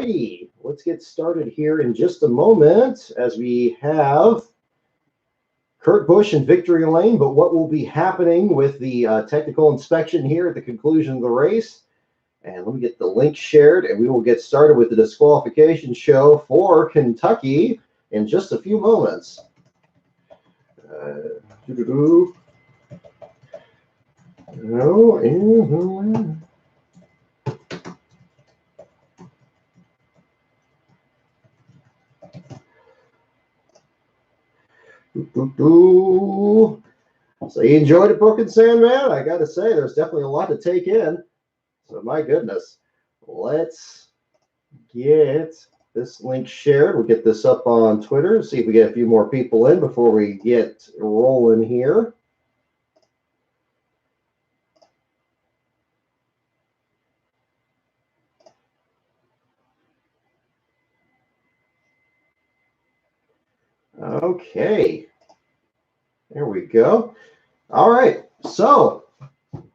righty, let's get started here in just a moment as we have Kurt Busch in victory lane. But what will be happening with the technical inspection here at the conclusion of the race? And let me get the link shared, and we will get started with the disqualification show for Kentucky in just a few moments. So you enjoyed it, Brook and Sandman? I got to say, there's definitely a lot to take in. So my goodness, let's get this link shared. We'll get this up on Twitter, see if we get a few more people in before we get rolling here. Okay, there we go. All right, so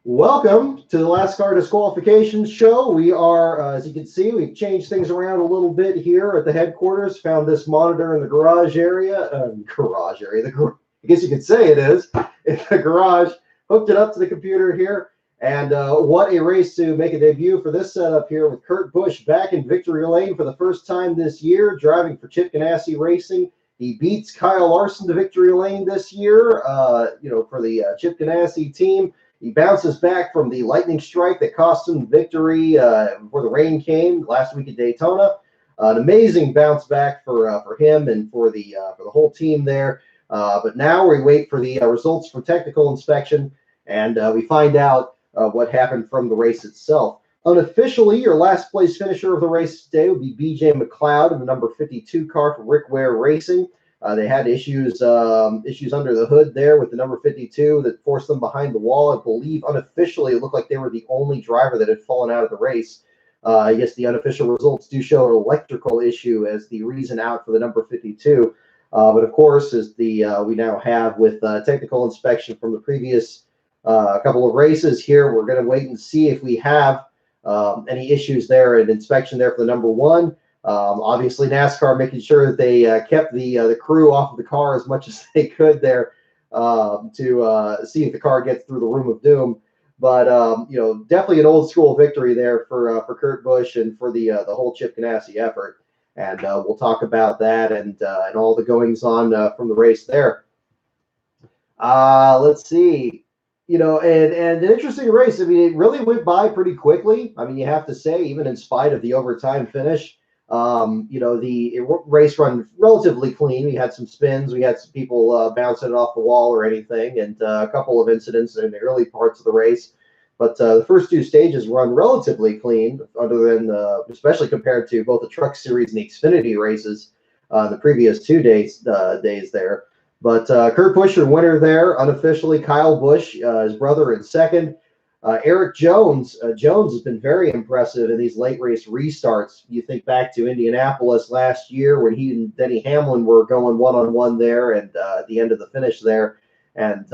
welcome to the Last Car Disqualification Show. We are, as you can see, we've changed things around a little bit here at the headquarters. Found this monitor in the garage area. I guess you could say it is in the garage. Hooked it up to the computer here. And what a race to make a debut for this setup here with Kurt Busch back in victory lane for the first time this year, driving for Chip Ganassi Racing. He beats Kyle Larson to victory lane this year, for the Chip Ganassi team. He bounces back from the lightning strike that cost him victory before the rain came last week at Daytona. An amazing bounce back for him and for the whole team there. But now we wait for the results from technical inspection, and we find out what happened from the race itself. Unofficially, your last place finisher of the race today would be B.J. McLeod in the number 52 car for Rick Ware Racing. They had issues under the hood there with the number 52 that forced them behind the wall. I believe unofficially it looked like they were the only driver that had fallen out of the race. I guess the unofficial results do show an electrical issue as the reason out for the number 52. But of course, as we now have with technical inspection from the previous couple of races here, we're going to wait and see if we have any issues there and inspection there for the number one. Obviously, NASCAR making sure that they kept the crew off of the car as much as they could there to see if the car gets through the room of doom. But definitely an old school victory there for Kurt Busch and for the whole Chip Ganassi effort. And we'll talk about that and all the goings on from the race there. Let's see. And an interesting race. I mean, it really went by pretty quickly. I mean, you have to say, even in spite of the overtime finish, the race run relatively clean. We had some spins. We had some people bouncing it off the wall or anything, and a couple of incidents in the early parts of the race. But the first two stages run relatively clean, other than especially compared to both the Truck Series and the Xfinity races the previous 2 days there. But Kurt Busch, your winner there, unofficially. Kyle Busch, his brother, in second. Eric Jones. Jones has been very impressive in these late race restarts. You think back to Indianapolis last year when he and Denny Hamlin were going one-on-one there and at the end of the finish there and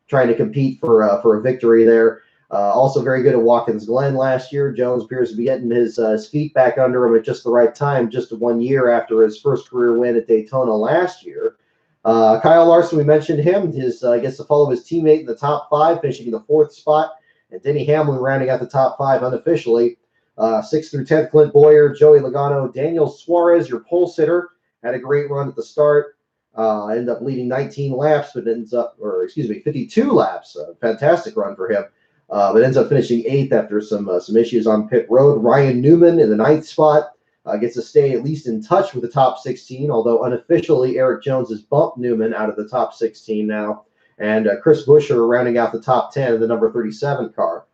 trying to compete for a victory there. Also very good at Watkins Glen last year. Jones appears to be getting his feet back under him at just the right time, just 1 year after his first career win at Daytona last year. Kyle Larson, we mentioned him. Gets to follow his teammate in the top five, finishing in the fourth spot. And Denny Hamlin rounding out the top five unofficially. 6th through 10th, Clint Boyer, Joey Logano, Daniel Suarez, your pole sitter, had a great run at the start. Ended up leading 19 laps, but 52 laps. Fantastic run for him. But ends up finishing 8th after some issues on pit road. Ryan Newman in the 9th spot. Gets to stay at least in touch with the top 16, although unofficially Eric Jones has bumped Newman out of the top 16 now. And Chris Buescher rounding out the top 10 in the number 37 car.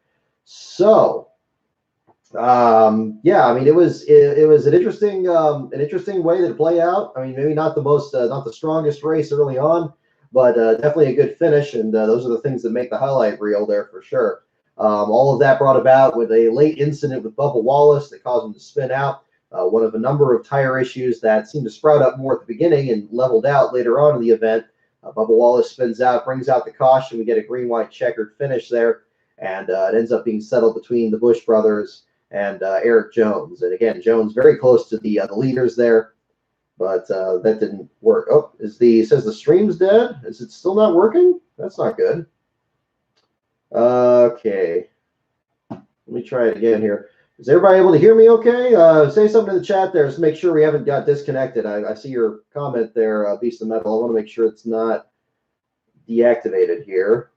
So, I mean, it was an interesting way to play out. I mean, maybe not the strongest race early on, but definitely a good finish. And those are the things that make the highlight reel there for sure. All of that brought about with a late incident with Bubba Wallace that caused him to spin out. One of a number of tire issues that seemed to sprout up more at the beginning and leveled out later on in the event. Bubba Wallace spins out, brings out the caution. We get a green-white checkered finish there, and it ends up being settled between the Busch brothers and Eric Jones. And again, Jones very close to the leaders there, but that didn't work. Oh, says the stream's dead? Is it still not working? That's not good. Okay. Let me try it again here. Is everybody able to hear me okay? Say something in the chat there. Just make sure we haven't got disconnected. I see your comment there, Beast of Metal. I want to make sure it's not deactivated here.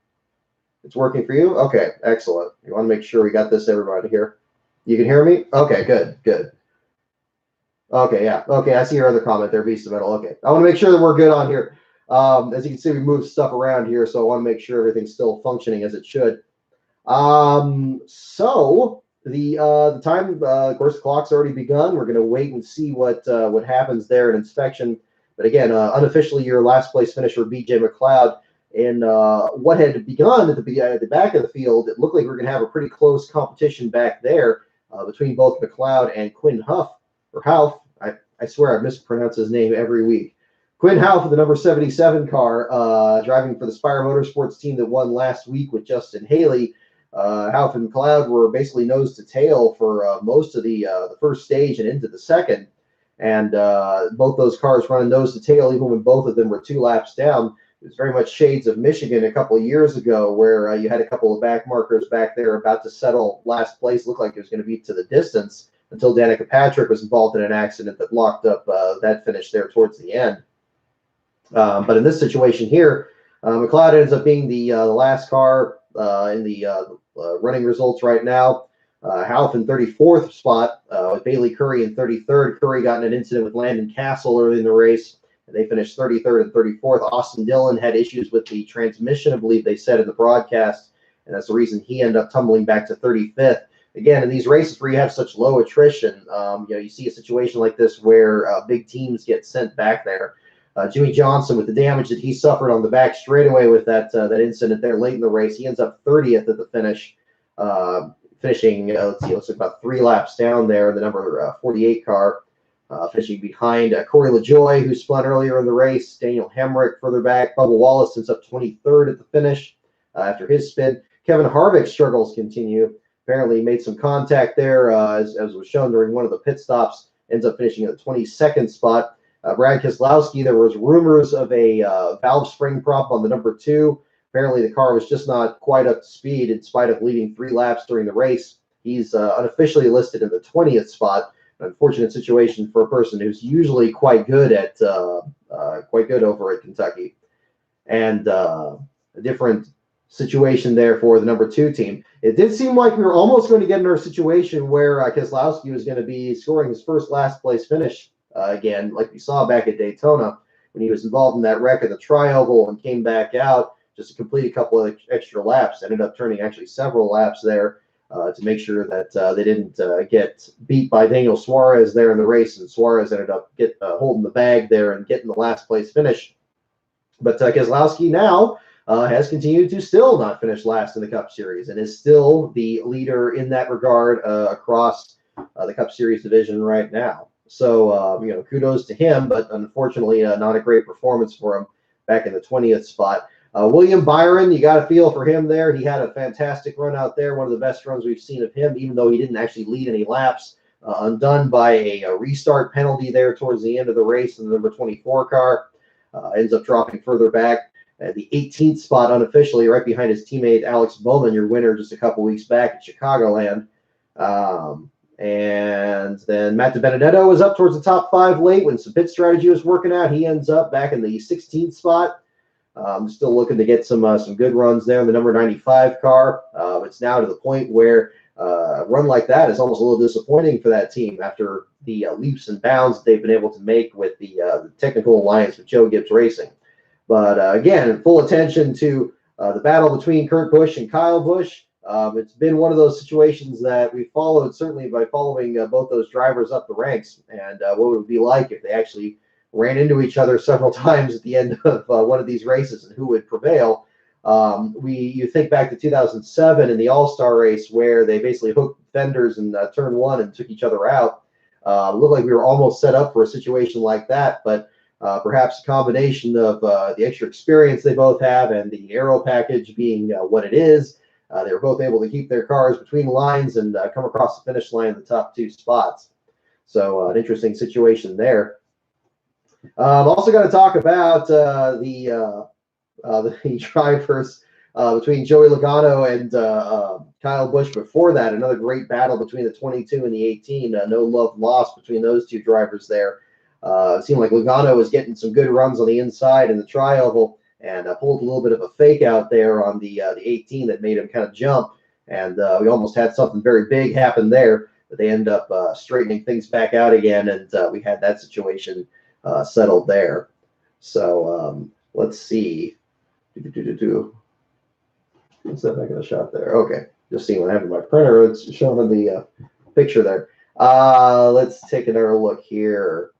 It's working for you? Okay, excellent. You want to make sure we got this, everybody here. You can hear me? Okay, good. Okay, yeah. Okay, I see your other comment there, Beast of Metal. Okay, I want to make sure that we're good on here. As you can see, we moved stuff around here, so I want to make sure everything's still functioning as it should. So the time, of course, the clock's already begun. We're going to wait and see what happens there in inspection. But again, unofficially, your last place finisher, B.J. McLeod, in what had begun at the back of the field. It looked like we were going to have a pretty close competition back there between both McLeod and Quinn Houff, or Houff. I swear I mispronounce his name every week. Quinn Houff, the number 77 car, driving for the Spire Motorsports team that won last week with Justin Haley. Houff and McLeod were basically nose to tail for most of the first stage and into the second. And both those cars running nose to tail, even when both of them were 2 laps down. It was very much shades of Michigan a couple of years ago, where you had a couple of back markers back there about to settle last place. Looked like it was going to be to the distance until Danica Patrick was involved in an accident that locked up that finish there towards the end. But in this situation here, McLeod ends up being the last car in the running results right now. Houff in 34th spot with Bailey Curry in 33rd. Curry got in an incident with Landon Castle early in the race. They finished 33rd and 34th. Austin Dillon had issues with the transmission, I believe they said in the broadcast, and that's the reason he ended up tumbling back to 35th. Again, in these races where you have such low attrition, you see a situation like this where big teams get sent back there. Jimmy Johnson, with the damage that he suffered on the back straightaway with that incident there late in the race, he ends up 30th at the finish, finishing, looks like about 3 laps down there, the number 48 car. Finishing behind Corey LaJoie, who spun earlier in the race. Daniel Hemrick further back. Bubba Wallace ends up 23rd at the finish after his spin. Kevin Harvick's struggles continue. Apparently made some contact there, as was shown during one of the pit stops. Ends up finishing at the 22nd spot. Brad Keselowski, there was rumors of a valve spring problem on the number 2. Apparently the car was just not quite up to speed in spite of leading 3 laps during the race. He's unofficially listed in the 20th spot. Unfortunate situation for a person who's usually quite good over at Kentucky, and a different situation there for the number 2 team. It did seem like we were almost going to get into a situation where Keselowski was going to be scoring his first last place finish again, like we saw back at Daytona when he was involved in that wreck of the tri-oval and came back out just to complete a couple of extra laps. Ended up turning actually several laps there. To make sure that they didn't get beat by Daniel Suarez there in the race, and Suarez ended up holding the bag there and getting the last place finish. But Keselowski now has continued to still not finish last in the Cup Series and is still the leader in that regard across the Cup Series division right now. So, kudos to him, but unfortunately not a great performance for him back in the 20th spot. William Byron, you got a feel for him there. He had a fantastic run out there, one of the best runs we've seen of him, even though he didn't actually lead any laps. Undone by a restart penalty there towards the end of the race in the number 24 car. Ends up dropping further back. The 18th spot unofficially, right behind his teammate Alex Bowman, your winner just a couple weeks back at Chicagoland. And then Matt DiBenedetto was up towards the top 5 late when some pit strategy was working out. He ends up back in the 16th spot. Still looking to get some good runs there in the number 95 car. It's now to the point where a run like that is almost a little disappointing for that team after the leaps and bounds they've been able to make with the technical alliance with Joe Gibbs Racing. But again, full attention to the battle between Kurt Busch and Kyle Busch. It's been one of those situations that we followed, certainly by following both those drivers up the ranks, and what it would be like if they actually ran into each other several times at the end of one of these races and who would prevail. You think back to 2007 in the All-Star race where they basically hooked fenders in turn 1 and took each other out. Looked like we were almost set up for a situation like that, but perhaps a combination of the extra experience they both have and the aero package being what it is, They were both able to keep their cars between lines and come across the finish line in the top 2 spots. So an interesting situation there. Also got to talk about the drivers between Joey Logano and Kyle Busch before that. Another great battle between the 22 and the 18. No love lost between those 2 drivers there. It seemed like Logano was getting some good runs on the inside in the tri-oval and pulled a little bit of a fake out there on the 18 that made him kind of jump. And we almost had something very big happen there, but they end up straightening things back out again, and we had that situation settled there. So let's see. Let's step back in the shot there. Okay, just seeing what happened to my printer. It's showing the picture there. Let's take another look here.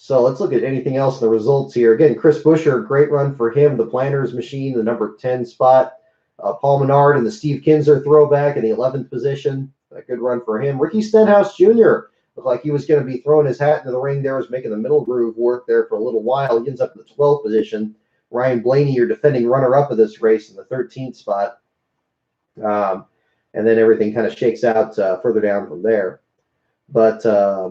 So let's look at anything else in the results here. Again, Chris Buescher, great run for him. The Planters machine, the number 10 spot. Paul Menard and the Steve Kinser throwback in the 11th position. A good run for him. Ricky Stenhouse Jr. looked like he was going to be throwing his hat into the ring there, was making the middle groove work there for a little while. He ends up in the 12th position. Ryan Blaney, your defending runner-up of this race, in the 13th spot. And then everything kind of shakes out further down from there. But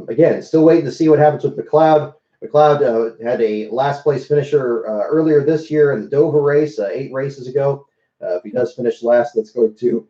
again, still waiting to see what happens with McLeod. McLeod had a last-place finisher earlier this year in the Dover race, 8 races ago. If he does finish last, that's going to,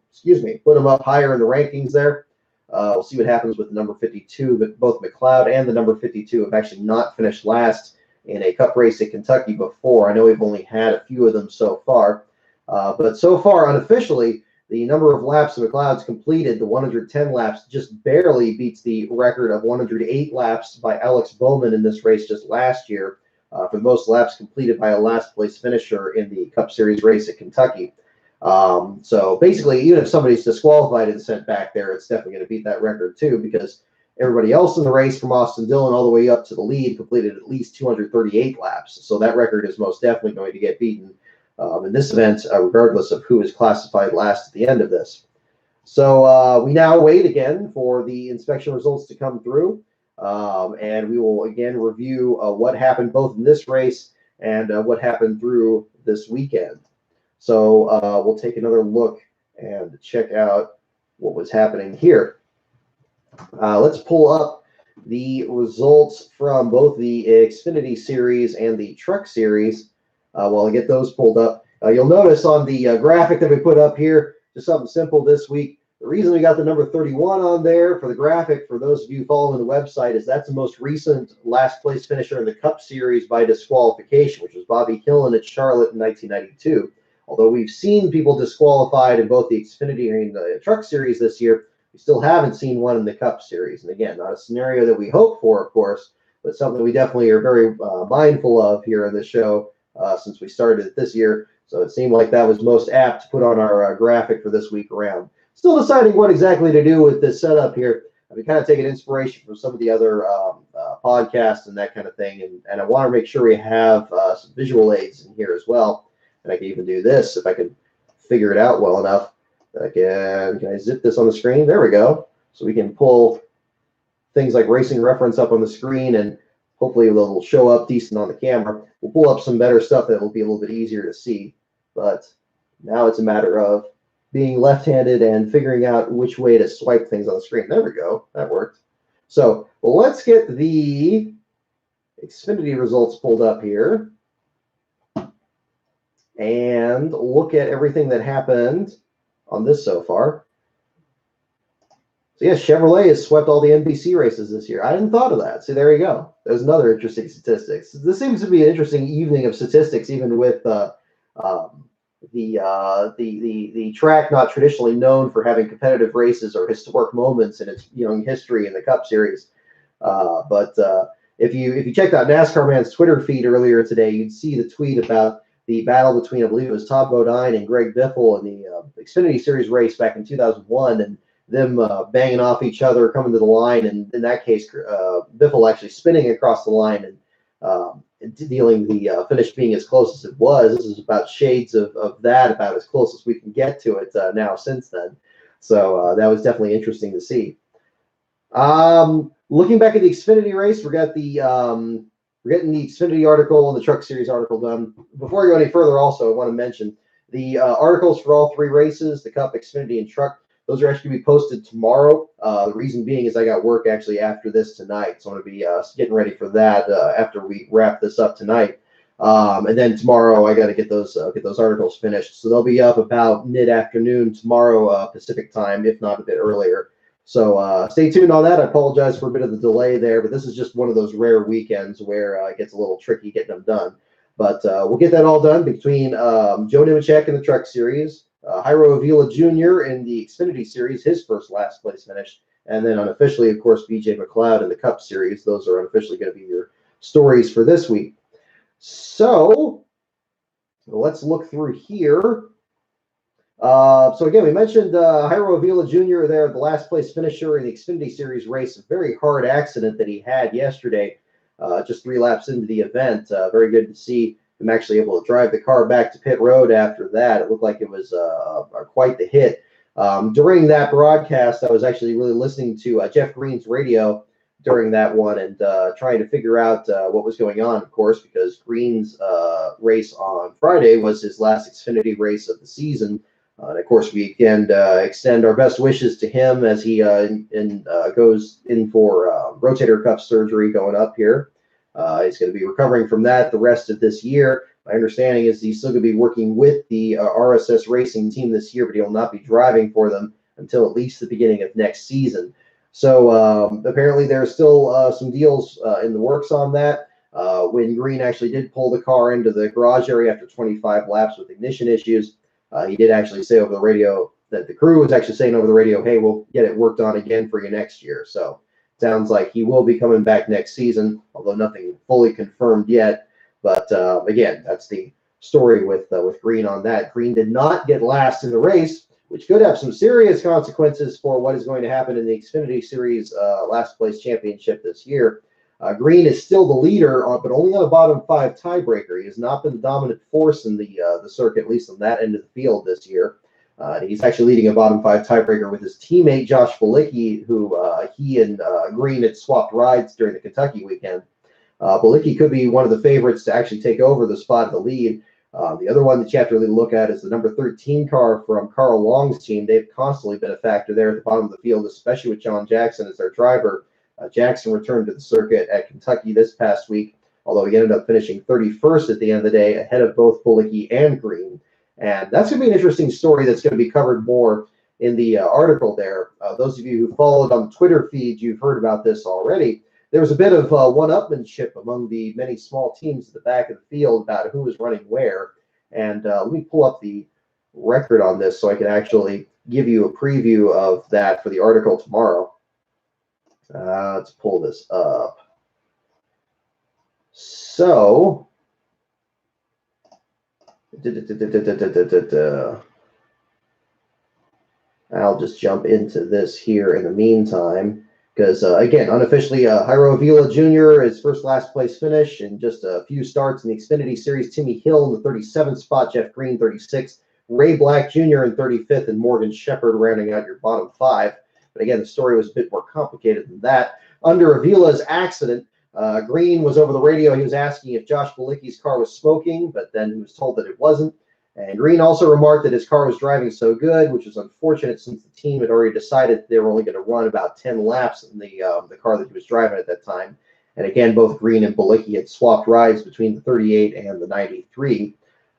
put him up higher in the rankings there. We'll see what happens with the number 52, but both McLeod and the number 52 have actually not finished last in a Cup race at Kentucky before. I know we've only had a few of them so far. But so far, unofficially, the number of laps that McLeod's completed, the 110 laps, just barely beats the record of 108 laps by Alex Bowman in this race just last year for the most laps completed by a last-place finisher in the Cup Series race at Kentucky. So basically, even if somebody's disqualified and sent back there, it's definitely going to beat that record too, because everybody else in the race from Austin Dillon all the way up to the lead completed at least 238 laps. So that record is most definitely going to get beaten in this event, regardless of who is classified last at the end of this. So we now wait again for the inspection results to come through, and we will again review what happened both in this race and what happened through this weekend. So we'll take another look and check out what was happening here. Let's pull up the results from both the Xfinity Series and the Truck Series. While I get those pulled up, you'll notice on the graphic that we put up here, just something simple this week. The reason we got the number 31 on there for the graphic, for those of you following the website, is that's the most recent last place finisher in the Cup Series by disqualification, which was Bobby Hillin at Charlotte in 1992. Although we've seen people disqualified in both the Xfinity and the Truck Series this year, we still haven't seen one in the Cup Series. And again, not a scenario that we hope for, of course, but something we definitely are very mindful of here in the show since we started it this year. So it seemed like that was most apt to put on our graphic for this week around. Still deciding what exactly to do with this setup here. I've been kind of taking inspiration from some of the other podcasts and that kind of thing. And I want to make sure we have some visual aids in here as well. And I can even do this if I can figure it out well enough. Can I zip this on the screen? There we go. So we can pull things like Racing Reference up on the screen, and hopefully they'll show up decent on the camera. We'll pull up some better stuff that will be a little bit easier to see. But now it's a matter of being left-handed and figuring out which way to swipe things on the screen. There we go. That worked. So let's get the Xfinity results pulled up here and look at everything that happened on this so far. So yeah, Chevrolet has swept all the NBC races this year. I hadn't thought of that. See, there you go. There's another interesting statistics. This seems to be an interesting evening of statistics, even with the track not traditionally known for having competitive races or historic moments in its young history in the Cup Series. But if you checked out NASCAR Man's Twitter feed earlier today, you'd see the tweet about the battle between, I believe it was Tom Bodine and Greg Biffle in the Xfinity Series race back in 2001, and them banging off each other, coming to the line, and in that case, Biffle actually spinning across the line and dealing the finish being as close as it was. This is about shades of that, about as close as we can get to it now since then. So that was definitely interesting to see. Looking back at the Xfinity race, we're getting the Xfinity article and the Truck Series article done. Before I go any further, also, I want to mention The articles for all three races, the Cup, Xfinity, and Truck, those are actually going to be posted tomorrow. The reason being is I got work actually after this tonight, so I'm going to be getting ready for that after we wrap this up tonight. And then tomorrow I got to get those articles finished, so they'll be up about mid-afternoon tomorrow Pacific time, if not a bit earlier. So stay tuned on that. I apologize for a bit of the delay there, but this is just one of those rare weekends where it gets a little tricky getting them done. But we'll get that all done between Joe Nemechek in the Truck Series, Jairo Avila Jr. in the Xfinity Series, his first last place finish, and then unofficially, of course, BJ McLeod in the Cup Series. Those are unofficially going to be your stories for this week. So let's look through here. So again, we mentioned Jairo Avila Jr. there, the last place finisher in the Xfinity Series race. A very hard accident that he had yesterday, just 3 laps into the event. Very good to see him actually able to drive the car back to pit road after that. It looked like it was quite the hit. During that broadcast, I was actually really listening to Jeff Green's radio during that one and trying to figure out what was going on, of course, because Green's race on Friday was his last Xfinity race of the season. And of course, we can extend our best wishes to him as he goes in for rotator cuff surgery going up here. He's going to be recovering from that the rest of this year. My understanding is he's still going to be working with the RSS racing team this year, but he will not be driving for them until at least the beginning of next season. So apparently there's still some deals in the works on that. When Green actually did pull the car into the garage area after 25 laps with ignition issues, he did actually say over the radio that the crew was actually saying over the radio, hey, we'll get it worked on again for you next year. So sounds like he will be coming back next season, although nothing fully confirmed yet. But again, that's the story with Green on that. Green did not get last in the race, which could have some serious consequences for what is going to happen in the Xfinity Series last place championship this year. Green is still the leader, but only on a bottom 5 tiebreaker. He has not been the dominant force in the circuit, at least on that end of the field this year. He's actually leading a bottom 5 tiebreaker with his teammate Josh Bilicki, who he and Green had swapped rides during the Kentucky weekend. Bilicki could be one of the favorites to actually take over the spot of the lead. The other one that you have to really look at is the number 13 car from Carl Long's team. They've constantly been a factor there at the bottom of the field, especially with John Jackson as their driver. Jackson returned to the circuit at Kentucky this past week, although he ended up finishing 31st at the end of the day, ahead of both Bilicki and Green. And that's going to be an interesting story that's going to be covered more in the article there. Those of you who followed on the Twitter feed, you've heard about this already. There was a bit of one-upmanship among the many small teams at the back of the field about who was running where. And let me pull up the record on this so I can actually give you a preview of that for the article tomorrow. Let's pull this up. So, I'll just jump into this here in the meantime. Because, again, unofficially, Jairo Avila Jr. is first last place finish in just a few starts in the Xfinity Series. Timmy Hill in the 37th spot, Jeff Green 36th, Ray Black Jr. in 35th, and Morgan Shepherd rounding out your bottom 5. But again, the story was a bit more complicated than that. Under Avila's accident, Green was over the radio. He was asking if Josh Bilicki's car was smoking, but then he was told that it wasn't. And Green also remarked that his car was driving so good, which was unfortunate since the team had already decided they were only going to run about 10 laps in the car that he was driving at that time. And again, both Green and Bilicki had swapped rides between the 38 and the 93.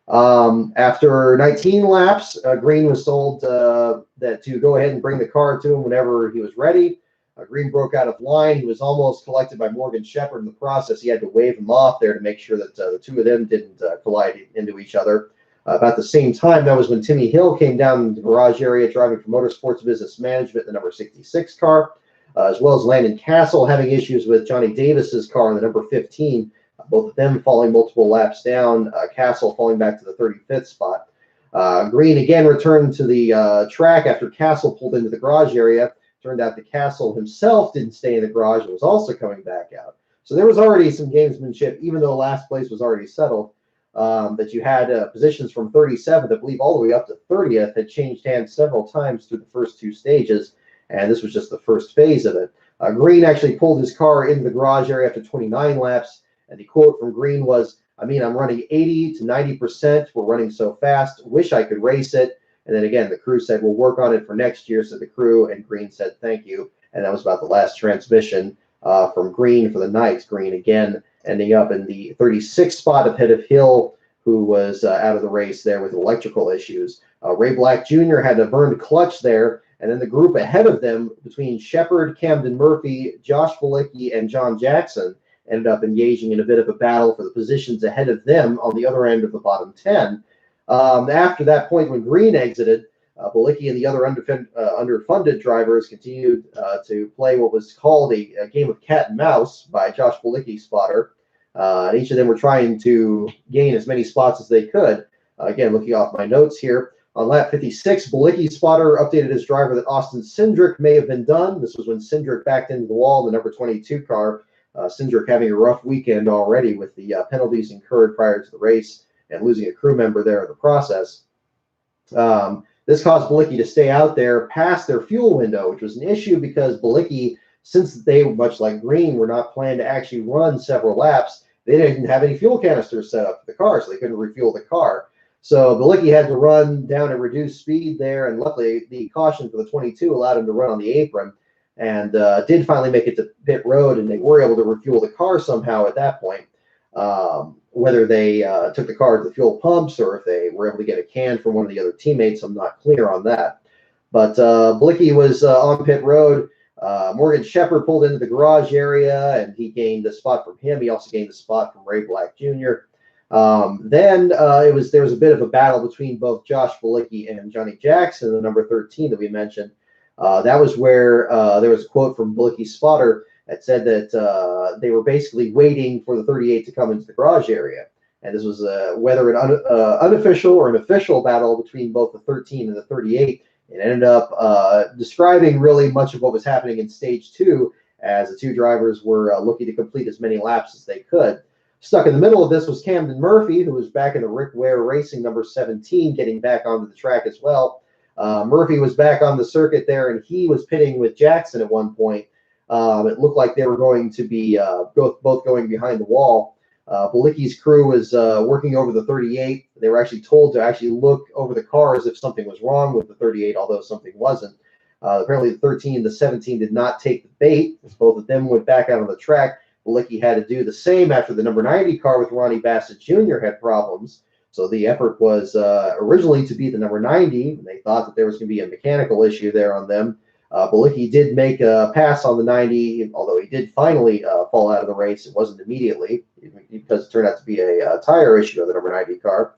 After 19 laps, Green was told that to go ahead and bring the car to him whenever he was ready. Green broke out of line. He was almost collected by Morgan Shepherd in the process. He had to wave him off there to make sure that the two of them didn't collide into each other. About the same time, that was when Timmy Hill came down the garage area driving for Motorsports Business Management, the number 66 car, as well as Landon Castle having issues with Johnny Davis's car in the number 15. Both of them falling multiple laps down, Castle falling back to the 35th spot. Green again returned to the track after Castle pulled into the garage area. Turned out that Castle himself didn't stay in the garage and was also coming back out. So there was already some gamesmanship, even though last place was already settled, that you had positions from 37th, I believe, all the way up to 30th had changed hands several times through the first 2 stages, and this was just the first phase of it. Green actually pulled his car into the garage area after 29 laps. And the quote from Green was, I mean, I'm running 80 to 90%. We're running so fast. Wish I could race it. And then again, the crew said, we'll work on it for next year, said the crew, and Green said, thank you. And that was about the last transmission from Green for the night. Green again ending up in the 36th spot ahead of Hill, who was out of the race there with electrical issues. Ray Black Jr. had a burned clutch there, and then the group ahead of them between Shepard, Camden Murphy, Josh Bilicki, and John Jackson ended up engaging in a bit of a battle for the positions ahead of them on the other end of the bottom 10. After that point, when Green exited, Bilicki and the other underfunded drivers continued to play what was called a game of cat and mouse by Josh Bilicki's spotter. And each of them were trying to gain as many spots as they could. Again, looking off my notes here, on lap 56, Bilicki's spotter updated his driver that Austin Cindric may have been done. This was when Cindric backed into the wall in the number 22 car. Cindric having a rough weekend already with the penalties incurred prior to the race and losing a crew member there in the process. This caused Bilicki to stay out there past their fuel window, which was an issue because Bilicki, since they, much like Green, were not planned to actually run several laps, they didn't have any fuel canisters set up for the car, so they couldn't refuel the car. So Bilicki had to run down at reduced speed there, and luckily the caution for the 22 allowed him to run on the apron, and did finally make it to pit road, and they were able to refuel the car somehow at that point. Whether they took the car to the fuel pumps or if they were able to get a can from one of the other teammates, I'm not clear on that. But Bilicki was on pit road. Morgan Shepard pulled into the garage area, and he gained a spot from him. He also gained a spot from Ray Black Jr. Then there was a bit of a battle between both Josh Bilicki and Johnny Jackson, the number 13 that we mentioned. That was where there was a quote from Bilicki's spotter that said that they were basically waiting for the 38 to come into the garage area. And this was whether an unofficial or an official battle between both the 13 and the 38. It ended up describing really much of what was happening in stage 2 as the two drivers were looking to complete as many laps as they could. Stuck in the middle of this was Camden Murphy, who was back in the Rick Ware Racing number 17, getting back onto the track as well. Murphy was back on the circuit there, and he was pitting with Jackson at one point. It looked like they were going to be both going behind the wall. Bilicki's crew was working over the 38. They were actually told to actually look over the cars if something was wrong with the 38, although something wasn't. Apparently the 13 and the 17 did not take the bait, as both of them went back out on the track. Bilicki had to do the same after the number 90 car with Ronnie Bassett Jr. had problems. So the effort was originally to be the number 90, and they thought that there was going to be a mechanical issue there on them. Bilicki did make a pass on the 90, although he did finally fall out of the race. It wasn't immediately, because it turned out to be a tire issue of the number 90 car.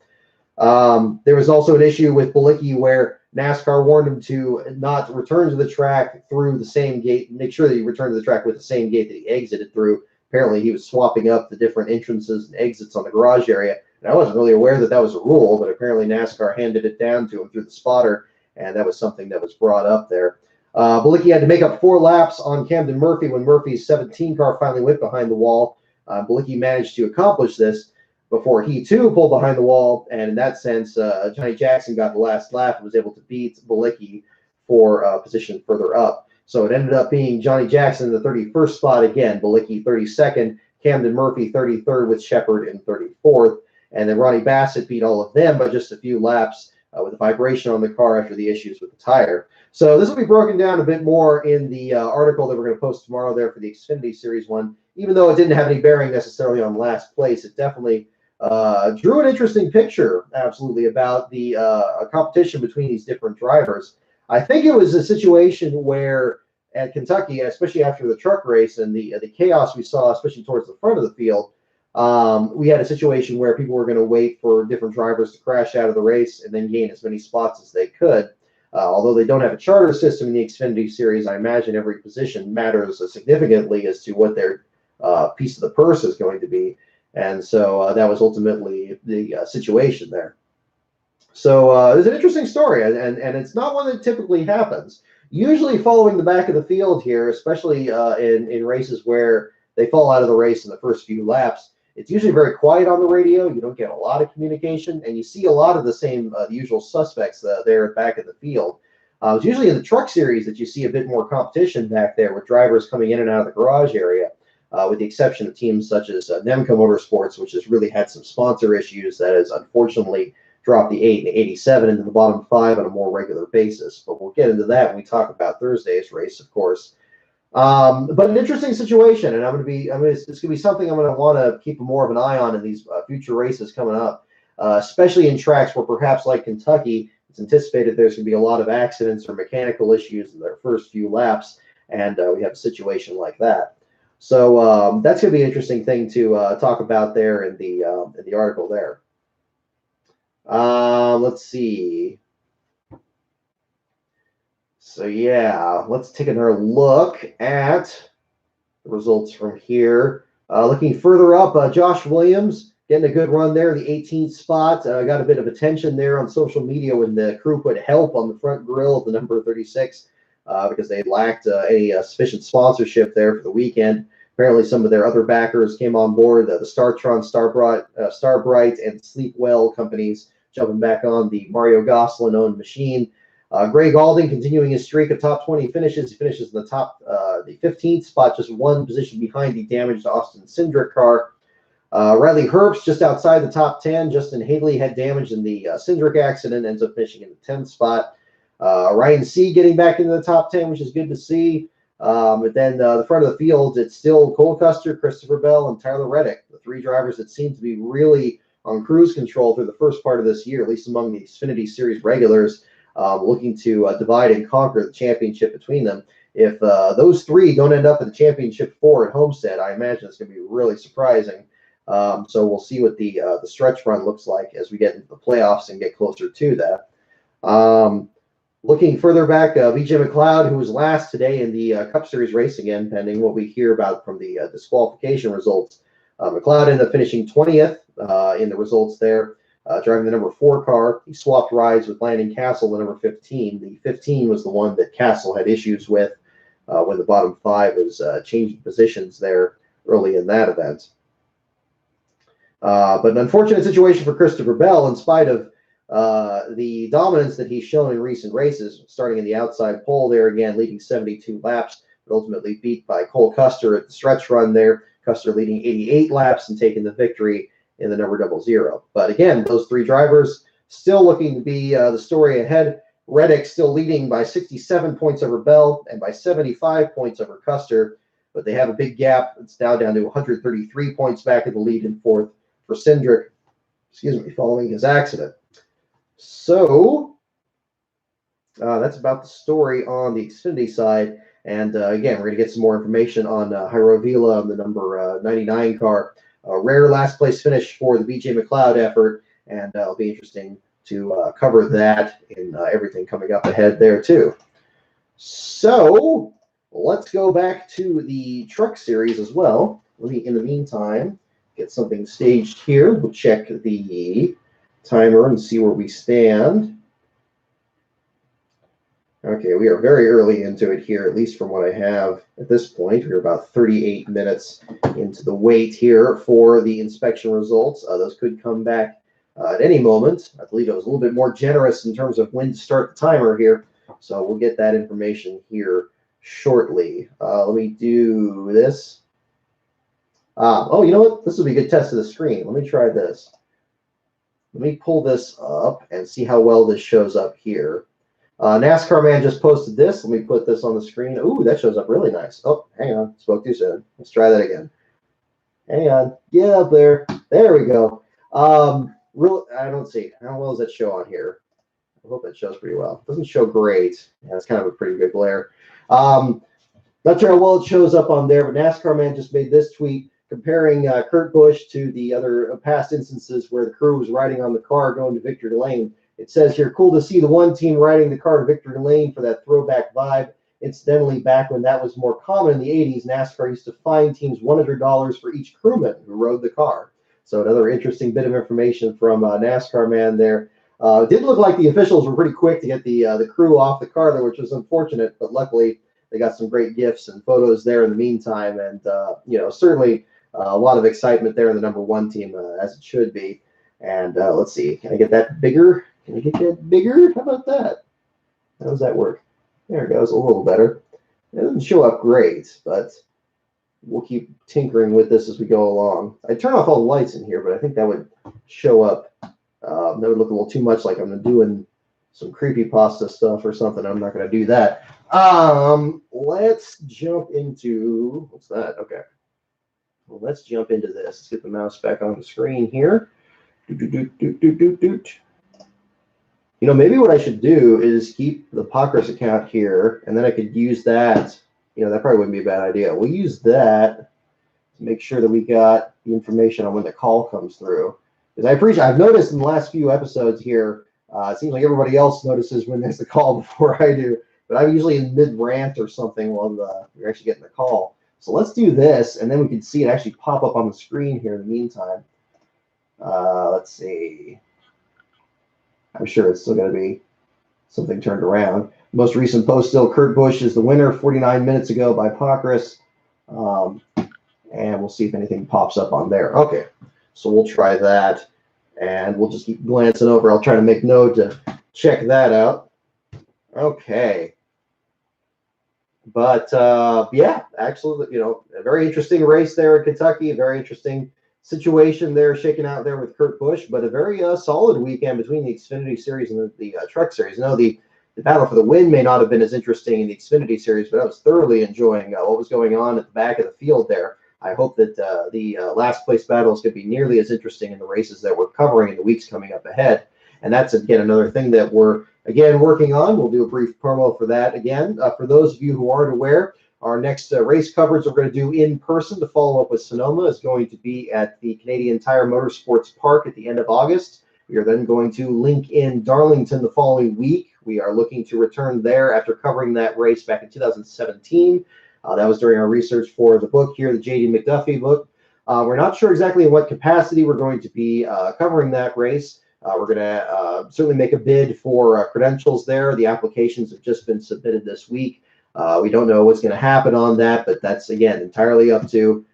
There was also an issue with Bilicki where NASCAR warned him to not return to the track through the same gate, make sure that he returned to the track with the same gate that he exited through. Apparently, he was swapping up the different entrances and exits on the garage area. And I wasn't really aware that that was a rule, but apparently NASCAR handed it down to him through the spotter, and that was something that was brought up there. Bilicki had to make up 4 laps on Camden Murphy when Murphy's 17 car finally went behind the wall. Bilicki managed to accomplish this before he too pulled behind the wall, and in that sense, Johnny Jackson got the last lap and was able to beat Bilicki for a position further up. So it ended up being Johnny Jackson in the 31st spot again, Bilicki 32nd, Camden Murphy 33rd with Shepard in 34th, and then Ronnie Bassett beat all of them by just a few laps with a vibration on the car after the issues with the tire. So this will be broken down a bit more in the article that we're going to post tomorrow there for the Xfinity Series 1. Even though it didn't have any bearing necessarily on last place, it definitely drew an interesting picture, absolutely, about the competition between these different drivers. I think it was a situation where at Kentucky, especially after the truck race and the chaos we saw, especially towards the front of the field, we had a situation where people were going to wait for different drivers to crash out of the race and then gain as many spots as they could. Although they don't have a charter system in the Xfinity Series, I imagine every position matters significantly as to what their piece of the purse is going to be. And so that was ultimately the situation there. So it's an interesting story, and it's not one that typically happens. Usually following the back of the field here, especially in races where they fall out of the race in the first few laps, it's usually very quiet on the radio. You don't get a lot of communication, and you see a lot of the same usual suspects there at back of the field. It's usually in the truck series that you see a bit more competition back there with drivers coming in and out of the garage area. with the exception of teams such as Nemco Motorsports, which has really had some sponsor issues that has unfortunately dropped the 8 and 87 into the bottom 5 on a more regular basis. But we'll get into that when we talk about Thursday's race, of course. But an interesting situation, and it's going to be something I'm going to want to keep more of an eye on in these future races coming up, especially in tracks where perhaps like Kentucky, it's anticipated there's going to be a lot of accidents or mechanical issues in their first few laps, and we have a situation like that. So that's going to be an interesting thing to talk about there in the article there. Let's see. So yeah, let's take another look at the results from here. Looking further up, Josh Williams getting a good run there, the 18th spot. Got a bit of attention there on social media when the crew put help on the front grille of the number 36 because they lacked any sufficient sponsorship there for the weekend. Apparently, some of their other backers came on board, the Startron, Starbright, and Sleepwell companies jumping back on the Mario Gosselin-owned machine. Greg Alding continuing his streak of top 20 finishes. He finishes in the top, the 15th spot, just one position behind the damaged Austin Cindric car. Riley Herbst just outside the top 10. Justin Haley had damage in the Cindric accident, ends up finishing in the 10th spot. Ryan C getting back into the top 10, which is good to see. But then the front of the field, it's still Cole Custer, Christopher Bell, and Tyler Reddick, the three drivers that seem to be really on cruise control through the first part of this year, at least among the Xfinity Series regulars, looking to divide and conquer the championship between them. If those three don't end up in the championship 4 at Homestead, I imagine it's going to be really surprising. So we'll see what the stretch run looks like as we get into the playoffs and get closer to that. Looking further back, BJ McLeod, who was last today in the Cup Series race again, pending what we hear about from the disqualification results. McLeod ended up finishing 20th in the results there, driving the number 4 car. He swapped rides with Landon Castle, the number 15. The 15 was the one that Castle had issues with when the bottom 5 was changing positions there early in that event. But an unfortunate situation for Christopher Bell, in spite of the dominance that he's shown in recent races, starting in the outside pole there again, leading 72 laps, but ultimately beat by Cole Custer at the stretch run there. Custer leading 88 laps and taking the victory in the number 00. But again, those three drivers still looking to be the story ahead. Reddick still leading by 67 points over Bell and by 75 points over Custer, but they have a big gap. It's now down to 133 points back in the lead in 4th for Cindric, following his accident. So that's about the story on the Xfinity side. And again, we're going to get some more information on Jairo Vila, the number 99 car. A rare last place finish for the BJ McLeod effort, and it'll be interesting to cover that in everything coming up ahead there too. So let's go back to the Truck Series as well. Let me, in the meantime, get something staged here. We'll check the timer and see where we stand. Okay, we are very early into it here, at least from what I have at this point. We're about 38 minutes into the wait here for the inspection results. Those could come back at any moment. I believe it was a little bit more generous in terms of when to start the timer here. So we'll get that information here shortly. Let me do this. Oh, you know what? This will be a good test of the screen. Let me try this. Let me pull this up and see how well this shows up here. NASCAR Man just posted this. Let me put this on the screen. Ooh, that shows up really nice. Oh, hang on. Spoke too soon. Let's try that again. Hang on. Get up there. There we go. I don't see. How well does that show on here? I hope it shows pretty well. It doesn't show great. Yeah, it's kind of a pretty good glare. Not sure how well it shows up on there, but NASCAR Man just made this tweet comparing Kurt Busch to the other past instances where the crew was riding on the car going to victory lane. It says here, cool to see the one team riding the car to victory lane for that throwback vibe. Incidentally, back when that was more common in the 80s, NASCAR used to fine teams $100 for each crewman who rode the car. So another interesting bit of information from NASCAR Man there. It did look like the officials were pretty quick to get the crew off the car there, which was unfortunate, but luckily they got some great gifs and photos there in the meantime. And, certainly a lot of excitement there in the number 1 team, as it should be. And let's see, can I get that bigger? Can I get that bigger? How about that? How does that work? There it goes, a little better. It doesn't show up great, but we'll keep tinkering with this as we go along. I turn off all the lights in here, but I think that would show up. That would look a little too much like I'm doing some creepypasta stuff or something. I'm not going to do that. Let's jump into, what's that? Okay. Well, let's jump into this. Let's get the mouse back on the screen here. You know, maybe what I should do is keep the Pockrass account here, and then I could use that. You know, that probably wouldn't be a bad idea. We'll use that to make sure that we got the information on when the call comes through. Because I've noticed in the last few episodes here, it seems like everybody else notices when there's a call before I do. But I'm usually in mid-rant or something while you're actually getting the call. So let's do this, and then we can see it actually pop up on the screen here in the meantime. Let's see. I'm sure it's still going to be something turned around. Most recent post still, Kurt Busch is the winner 49 minutes ago by Pockrass. And we'll see if anything pops up on there. Okay, so we'll try that. And we'll just keep glancing over. I'll try to make note to check that out. Okay. But, yeah, actually, you know, a very interesting race there in Kentucky. A very interesting situation there shaking out there with Kurt Busch. But a very solid weekend between the Xfinity Series and the Truck Series. I know the battle for the win may not have been as interesting in the Xfinity Series, but I was thoroughly enjoying what was going on at the back of the field there. I hope that the last place battles could be nearly as interesting in the races that we're covering in the weeks coming up ahead. And that's, again, another thing that we're, again, working on. We'll do a brief promo for that again. For those of you who aren't aware, our next race coverage we're going to do in person to follow up with Sonoma is going to be at the Canadian Tire Motorsports Park at the end of August. We are then going to link in Darlington the following week. We are looking to return there after covering that race back in 2017. That was during our research for the book here, the J.D. McDuffie book. We're not sure exactly in what capacity we're going to be covering that race. We're going to certainly make a bid for credentials there. The applications have just been submitted this week. We don't know what's going to happen on that, but that's, again, entirely up to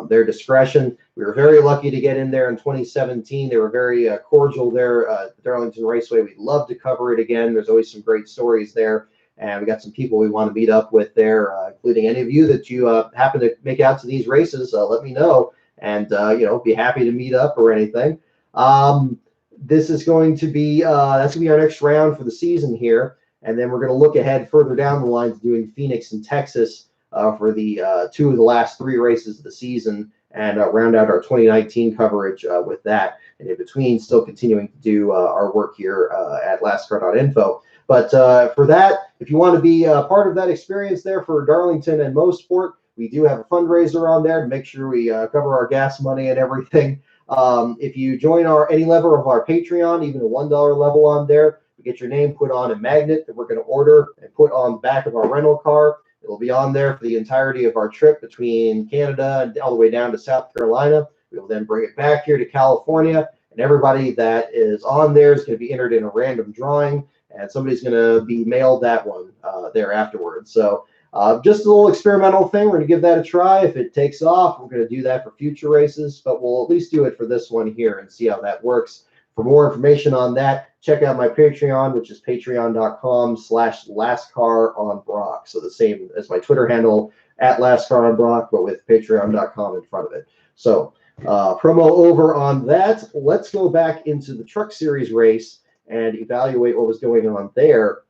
their discretion. We were very lucky to get in there in 2017. They were very cordial there at the Darlington Raceway. We'd love to cover it again. There's always some great stories there. And we got some people we want to meet up with there, including any of you that you happen to make out to these races. Let me know, and you know, be happy to meet up or anything. This is going to be that's going to be our next round for the season here, and then we're going to look ahead further down the line to doing Phoenix and Texas for the two of the last three races of the season, and round out our 2019 coverage with that. And in between, still continuing to do our work here at lastcar.info. But for that, if you want to be part of that experience there for Darlington and Mosport, we do have a fundraiser on there to make sure we cover our gas money and everything. If you join any level of our Patreon, even a $1 level on there, we get your name put on a magnet that we're going to order and put on the back of our rental car. It'll be on there for the entirety of our trip between Canada and all the way down to South Carolina. We will then bring it back here to California, and everybody that is on there is going to be entered in a random drawing, and somebody's going to be mailed that one there afterwards. So just a little experimental thing. We're going to give that a try. If it takes off, we're going to do that for future races, but we'll at least do it for this one here and see how that works. For more information on that, check out my Patreon, which is patreon.com/lastcaronbrock. So the same as my Twitter handle, @lastcaronbrock, but with patreon.com in front of it. So promo over on that. Let's go back into the Truck Series race and evaluate what was going on there.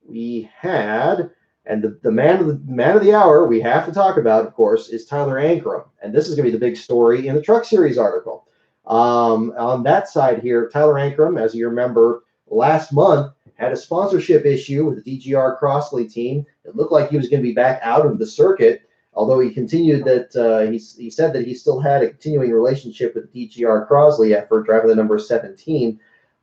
We had, and the man of the hour we have to talk about, of course, is Tyler Ankrum, and this is going to be the big story in the Truck Series article. On that side here, Tyler Ankrum, as you remember, last month had a sponsorship issue with the DGR Crossley team. It looked like he was going to be back out of the circuit, although he continued that he said that he still had a continuing relationship with the DGR Crossley effort, driving the number 17.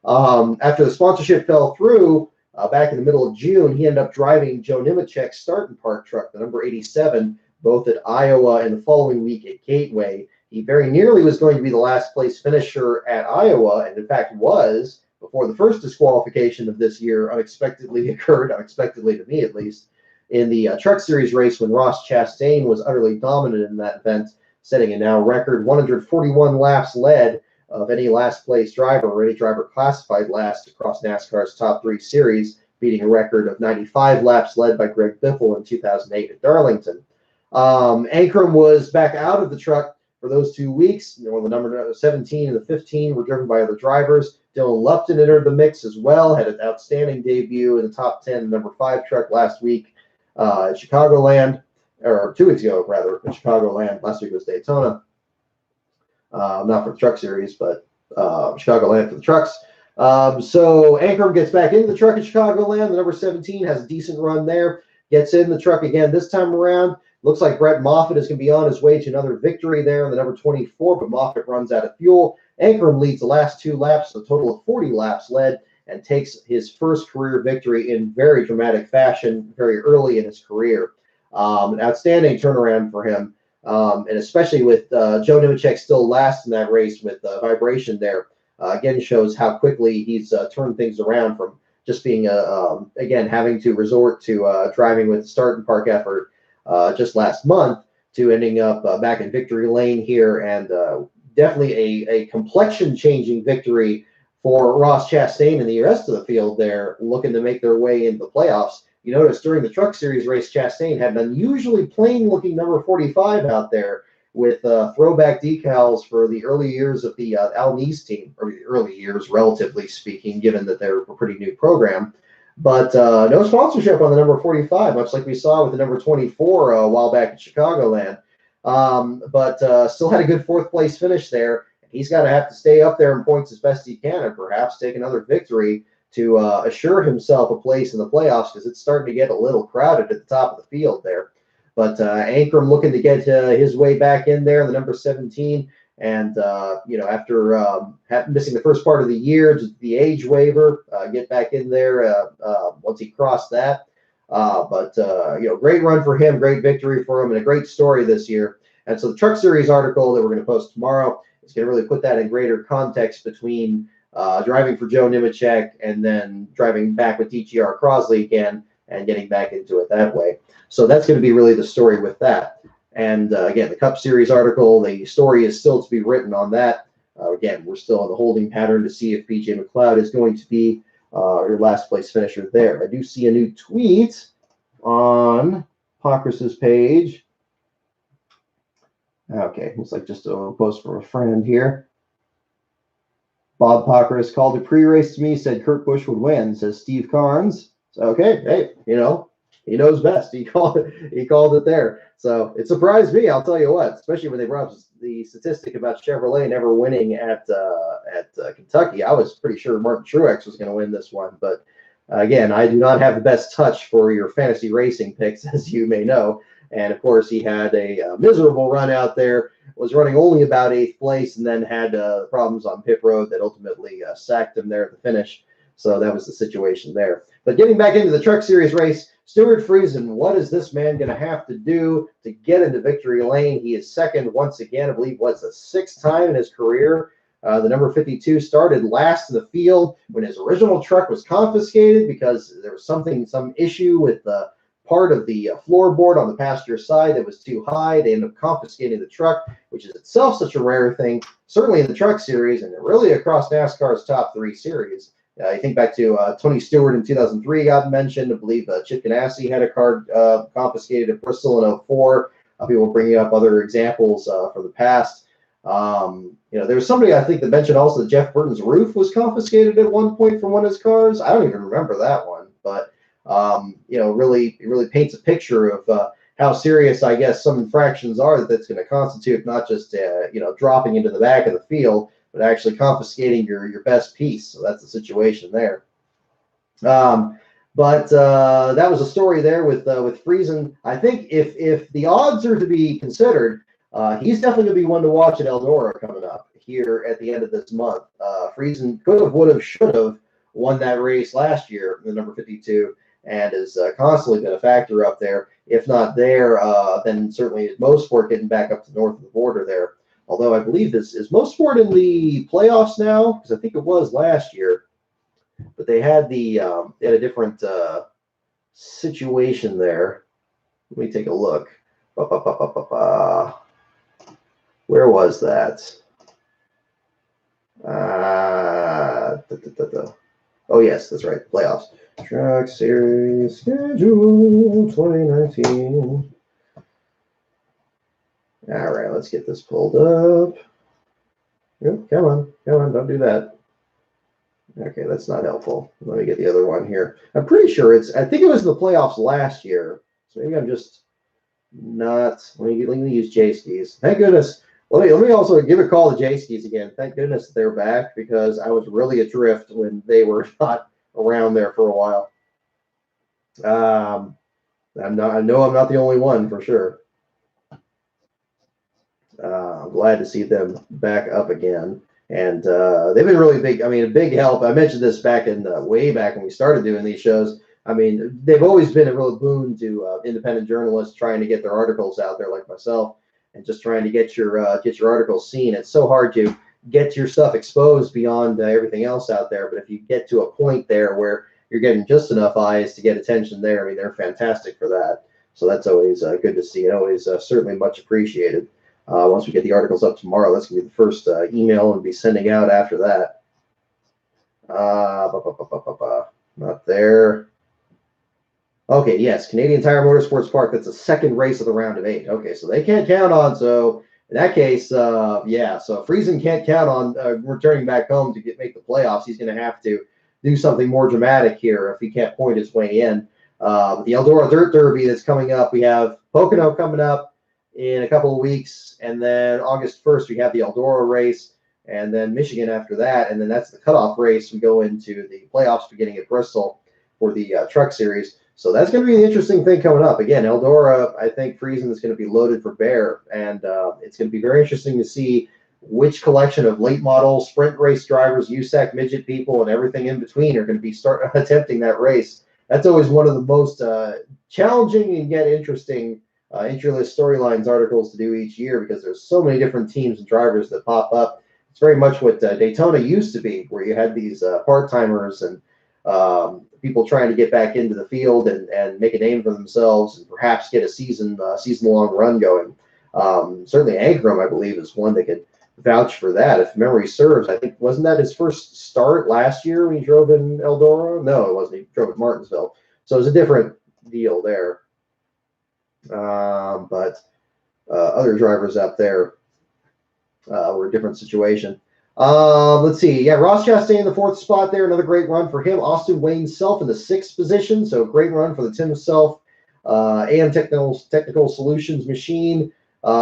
After the sponsorship fell through back in the middle of June, he ended up driving Joe Nemechek's start and park truck, the number 87, both at Iowa and the following week at Gateway. He very nearly was going to be the last place finisher at Iowa, and in fact was, before the first disqualification of this year unexpectedly occurred, unexpectedly to me at least, in the Truck Series race when Ross Chastain was utterly dominant in that event, setting a now record 141 laps led of any last place driver or any driver classified last across NASCAR's top three series, beating a record of 95 laps led by Greg Biffle in 2008 at Darlington. Antrim was back out of the truck for those 2 weeks. The number 17 and the 15 were driven by other drivers. Dylan Lupton entered the mix as well, had an outstanding debut in the top 10, number 5 truck last week at Chicagoland, or 2 weeks ago, rather, at Chicagoland. Last week was Daytona. Not for the truck series, but Chicagoland for the trucks. So Antrim gets back into the truck at Chicagoland. The number 17 has a decent run there. Gets in the truck again this time around. Looks like Brett Moffitt is going to be on his way to another victory there in the number 24, but Moffitt runs out of fuel. Antrim leads the last 2 laps, a total of 40 laps led, and takes his first career victory in very dramatic fashion very early in his career. An outstanding turnaround for him, and especially with Joe Nemechek still last in that race with vibration there. Again, shows how quickly he's turned things around from just being, again, having to resort to driving with the start and park effort just last month to ending up back in victory lane here, and definitely a complexion-changing victory for Ross Chastain and the rest of the field there, looking to make their way into the playoffs. You notice during the Truck Series race, Chastain had an unusually plain-looking number 45 out there with throwback decals for the early years of the Al Neese team, or the early years, relatively speaking, given that they're a pretty new program. But no sponsorship on the number 45, much like we saw with the number 24 a while back at Chicagoland. But still had a good 4th place finish there. He's got to have to stay up there in points as best he can, and perhaps take another victory to assure himself a place in the playoffs, because it's starting to get a little crowded at the top of the field there. But Antrim looking to get his way back in there, the number 17. And, after missing the first part of the year, just the age waiver, get back in there once he crossed that. But great run for him, great victory for him, and a great story this year. And so the Truck Series article that we're going to post tomorrow is going to really put that in greater context between driving for Joe Nemechek and then driving back with DGR Crosley again and getting back into it that way. So that's going to be really the story with that. And again, the Cup Series article, the story is still to be written on that. Again, we're still in the holding pattern to see if BJ McLeod is going to be your last place finisher there. I do see a new tweet on Pockrace's page. Okay, looks like just a post from a friend here. Bob Pockrace called a pre-race to me, said Kurt Busch would win, says Steve Carnes. So, okay, hey, he knows best. He called it there. So it surprised me, I'll tell you what, especially when they brought up the statistic about Chevrolet never winning at Kentucky. I was pretty sure Martin Truex was going to win this one. But again, I do not have the best touch for your fantasy racing picks, as you may know. And of course, he had a miserable run out there, was running only about 8th place, and then had problems on pit road that ultimately sacked him there at the finish. So that was the situation there. But getting back into the Truck Series race, Stuart Friesen, what is this man going to have to do to get into victory lane? He is second once again, I believe, what's the 6th time in his career. The number 52 started last in the field when his original truck was confiscated because there was some issue with the part of the floorboard on the passenger side that was too high. They ended up confiscating the truck, which is itself such a rare thing, certainly in the Truck Series and really across NASCAR's top 3 series. You think back to Tony Stewart in 2003 got mentioned. I believe Chip Ganassi had a car confiscated at Bristol in 2004. People bringing up other examples from the past. There was somebody I think that mentioned also that Jeff Burton's roof was confiscated at one point from one of his cars. I don't even remember that one, but it really paints a picture of how serious, I guess, some infractions are that's going to constitute not just dropping into the back of the field, but actually confiscating your best piece. So that's the situation there. But that was a story there with Friesen. I think if the odds are to be considered, he's definitely going to be one to watch at Eldora coming up here at the end of this month. Friesen could have, would have, should have won that race last year, the number 52, and has constantly been a factor up there. If not there, then certainly Mosport getting back up to north of the border there. Although I believe is Mosport in the playoffs now, because I think it was last year. But they had a different situation there. Let me take a look. Where was that? Oh yes, that's right. Playoffs. Truck Series schedule 2019. All right, let's get this pulled up. Yep, come on, don't do that. Okay, that's not helpful. Let me get the other one here. I'm pretty sure I think it was the playoffs last year. So maybe I'm just not. Let me use J-Skis. Thank goodness. Let me also give a call to J-Skis again. Thank goodness they're back because I was really adrift when they were not around there for a while. I know I'm not the only one for sure. I'm glad to see them back up again. And they've been really big. I mean, a big help. I mentioned this back in way back when we started doing these shows. I mean, they've always been a real boon to independent journalists trying to get their articles out there, like myself, and just trying to get your articles seen. It's so hard to get your stuff exposed beyond everything else out there. But if you get to a point there where you're getting just enough eyes to get attention there, I mean, they're fantastic for that. So that's always good to see. And always certainly much appreciated. Once we get the articles up tomorrow, that's going to be the first email and be sending out after that. Not there. Okay, yes, Canadian Tire Motorsports Park. That's the second race of the round of 8. Okay, so they can't count on. So in that case, yeah. So Friesen can't count on returning back home to make the playoffs. He's going to have to do something more dramatic here if he can't point his way in. The Eldora Dirt Derby that's coming up. We have Pocono coming up in a couple of weeks, and then August 1st we have the Eldora race, and then Michigan after that, and then that's the cutoff race. We go into the playoffs beginning at Bristol for the Truck Series. So that's going to be an interesting thing coming up. Again, Eldora, I think Friesen is going to be loaded for bear, and it's going to be very interesting to see which collection of late model sprint race drivers, USAC midget people, and everything in between are going to be attempting that race. That's always one of the most challenging and yet interesting intralist storylines articles to do each year because there's so many different teams and drivers that pop up. It's very much what Daytona used to be, where you had these part-timers and people trying to get back into the field and make a name for themselves and perhaps get a season-long run going. Certainly Antrim, I believe, is one that could vouch for that. If memory serves, I think, wasn't that his first start last year when he drove in Eldora? No, it wasn't. He drove at Martinsville. So it was a different deal there. But other drivers out there were a different situation. Let's see. Yeah, Ross Chastain in the 4th spot there. Another great run for him. Austin Wayne Self in the 6th position. So great run for the Tim Self AM Technical Solutions machine.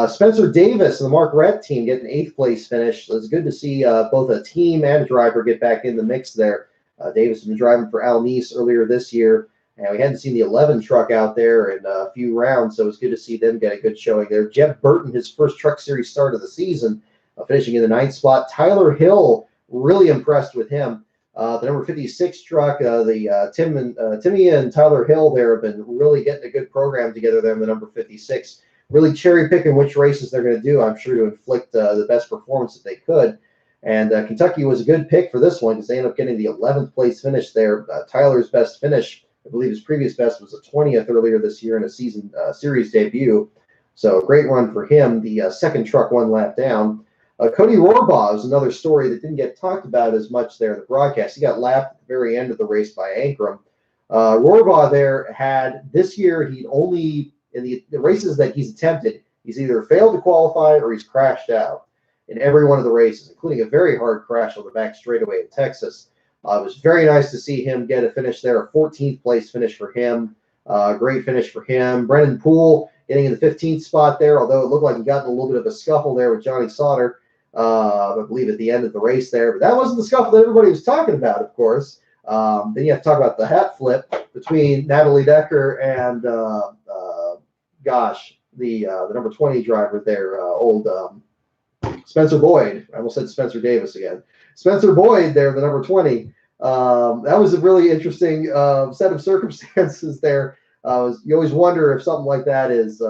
Spencer Davis and the Mark Rett team get an 8th place finish. So it's good to see both a team and a driver get back in the mix there. Davis has been driving for Al Neese earlier this year, and we hadn't seen the 11 truck out there in a few rounds, so it's good to see them get a good showing there. Jeff Burton, his first Truck Series start of the season, finishing in the 9th spot. Tyler Hill, really impressed with him. The number 56 truck, Timmy and Tyler Hill there have been really getting a good program together there in the number 56. Really cherry picking which races they're going to do, I'm sure, to inflict the best performance that they could. And Kentucky was a good pick for this one because they ended up getting the 11th place finish there. Tyler's best finish, I believe his previous best was a 20th earlier this year in a season series debut. So a great run for him. The second truck 1 lap down. Cody Rohrbaugh is another story that didn't get talked about as much there in the broadcast. He got lapped at the very end of the race by Antrim. Rohrbaugh there had, this year, he'd only, in the races that he's attempted, he's either failed to qualify or he's crashed out in every one of the races, including a very hard crash on the back straightaway in Texas. It was very nice to see him get a finish there, a 14th place finish for him. Great finish for him. Brennan Poole getting in the 15th spot there, although it looked like he got in a little bit of a scuffle there with Johnny Sauter, I believe at the end of the race there. But that wasn't the scuffle that everybody was talking about, of course. Then you have to talk about the hat flip between Natalie Decker and, the number 20 driver there, old Spencer Boyd. I almost said Spencer Davis again. Spencer Boyd there, the number 20. That was a really interesting set of circumstances there. You always wonder if something like that is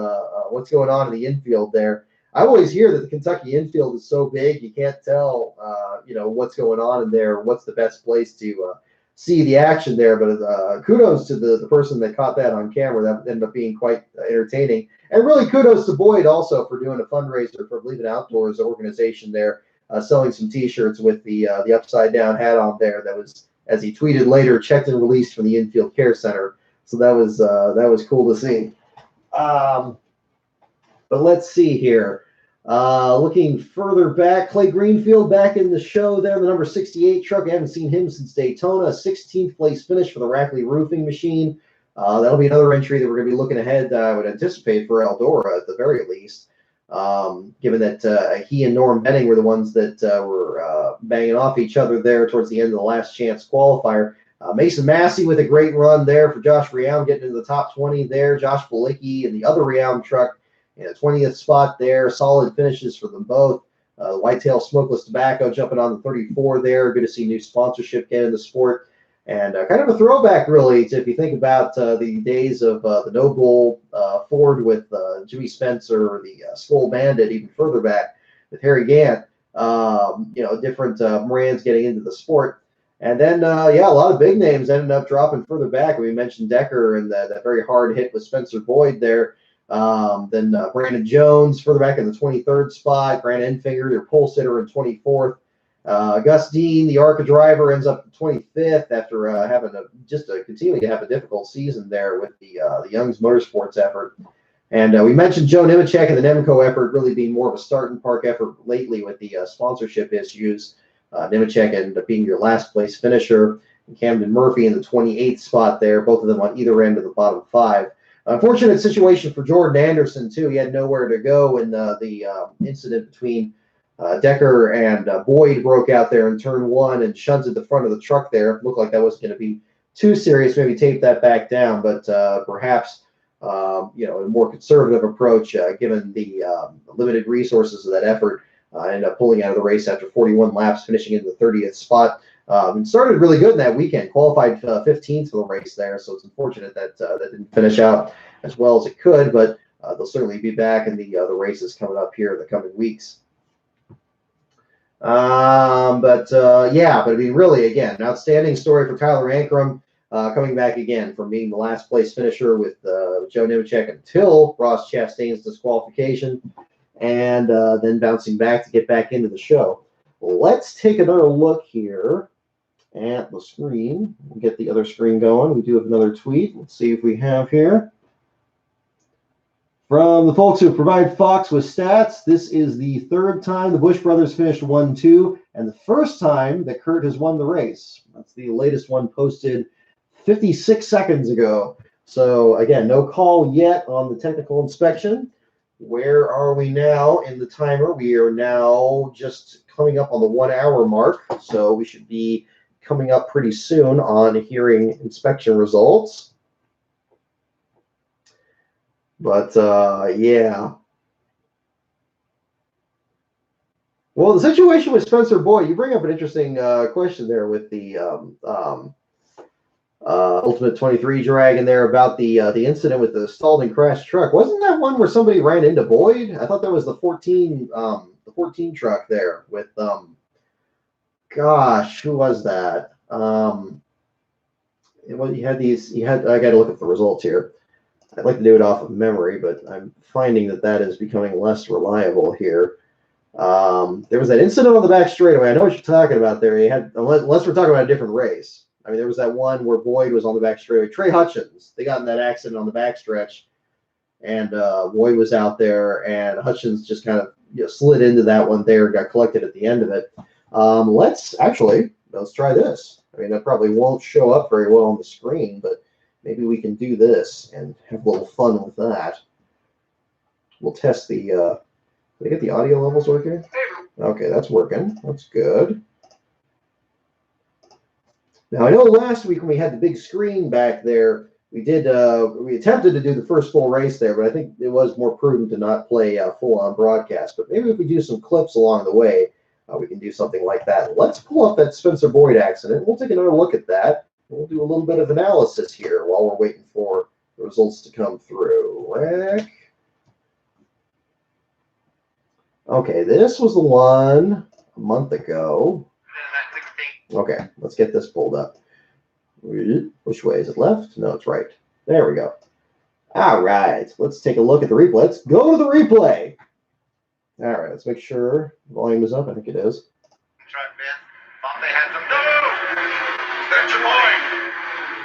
what's going on in the infield there. I always hear that the Kentucky infield is so big you can't tell, what's going on in there, what's the best place to see the action there. But kudos to the person that caught that on camera. That ended up being quite entertaining. And really kudos to Boyd also for doing a fundraiser for Believe in Outdoors organization there, selling some T-shirts with the upside down hat on there. That was, as he tweeted later, checked and released from the Infield Care Center. So that was cool to see. But let's see here. Looking further back, Clay Greenfield back in the show there, the number 68 truck. I haven't seen him since Daytona. 16th place finish for the Rackley Roofing Machine. That'll be another entry that we're going to be looking ahead, I would anticipate, for Eldora at the very least, given that he and Norm Benning were the ones that were banging off each other there towards the end of the last chance qualifier. Mason Massey with a great run there for Josh Riam, getting into the top 20 there. Josh Balicki and the other Riam truck in a 20th spot there. Solid finishes for them both. The Whitetail Smokeless Tobacco jumping on the 34 there. Good to see new sponsorship get in the sport. And kind of a throwback, really, to, if you think about the days of the No Bull Ford with Jimmy Spencer, or the Skull Bandit, even further back with Harry Gant. Different brands getting into the sport. And then, a lot of big names ended up dropping further back. We mentioned Decker and that very hard hit with Spencer Boyd there. Then Brandon Jones further back in the 23rd spot. Grant Enfinger, their pole sitter, in 24th. Gus Dean, the ARCA driver, ends up 25th after continuing to have a difficult season there with the Young's Motorsports effort. And we mentioned Joe Nemechek and the Nemco effort really being more of a start and park effort lately with the sponsorship issues. Nemechek ended up being your last place finisher. And Camden Murphy in the 28th spot there, both of them on either end of the bottom five. Unfortunate situation for Jordan Anderson, too. He had nowhere to go in the incident between Decker and Boyd broke out there in turn one and shunted the front of the truck there. It looked like that wasn't going to be too serious. Maybe tape that back down, but perhaps a more conservative approach given the limited resources of that effort. Ended up pulling out of the race after 41 laps, finishing in the 30th spot. And started really good in that weekend. Qualified 15th for the race there, so it's unfortunate that that didn't finish out as well as it could. But they'll certainly be back in the races coming up here in the coming weeks. But I mean, really, again, an outstanding story for Tyler Ankrum, coming back again from being the last place finisher with Joe Nemechek until Ross Chastain's disqualification, and then bouncing back to get back into the show. Let's take another look here at the screen. We'll get the other screen going. We do have another tweet. Let's see if we have here. From the folks who provide Fox with stats, this is the third time the Busch brothers finished 1-2, and the first time that Kurt has won the race. That's the latest one posted 56 seconds ago. So, again, no call yet on the technical inspection. Where are we now in the timer? We are now just coming up on the 1 hour mark, so we should be coming up pretty soon on hearing inspection results. But, yeah. Well, the situation with Spencer Boyd, you bring up an interesting question there with the Ultimate 23 drag in there about the incident with the stalled and crashed truck. Wasn't that one where somebody ran into Boyd? I thought that was the 14 truck there with gosh, who was that? I got to look at the results here. I'd like to do it off of memory, but I'm finding that is becoming less reliable here. There was that incident on the back straightaway. I know what you're talking about there. Unless we're talking about a different race. I mean, there was that one where Boyd was on the back straightaway. Trey Hutchins, they got in that accident on the backstretch, and Boyd was out there, and Hutchins just kind of slid into that one there, got collected at the end of it. Let's try this. I mean, that probably won't show up very well on the screen, but maybe we can do this and have a little fun with that. We'll test the, did I get the audio levels working? Okay, that's working. That's good. Now, I know last week when we had the big screen back there, we attempted to do the first full race there, but I think it was more prudent to not play full-on broadcast. But maybe if we do some clips along the way, we can do something like that. Let's pull up that Spencer Boyd accident. We'll take another look at that. We'll do a little bit of analysis here while we're waiting for the results to come through. Rick. Okay, this was the one a month ago. Okay, let's get this pulled up. Which way is it, left? No, it's right. There we go. All right, let's take a look at the replay. Let's go to the replay. All right, let's make sure volume is up. I think it is.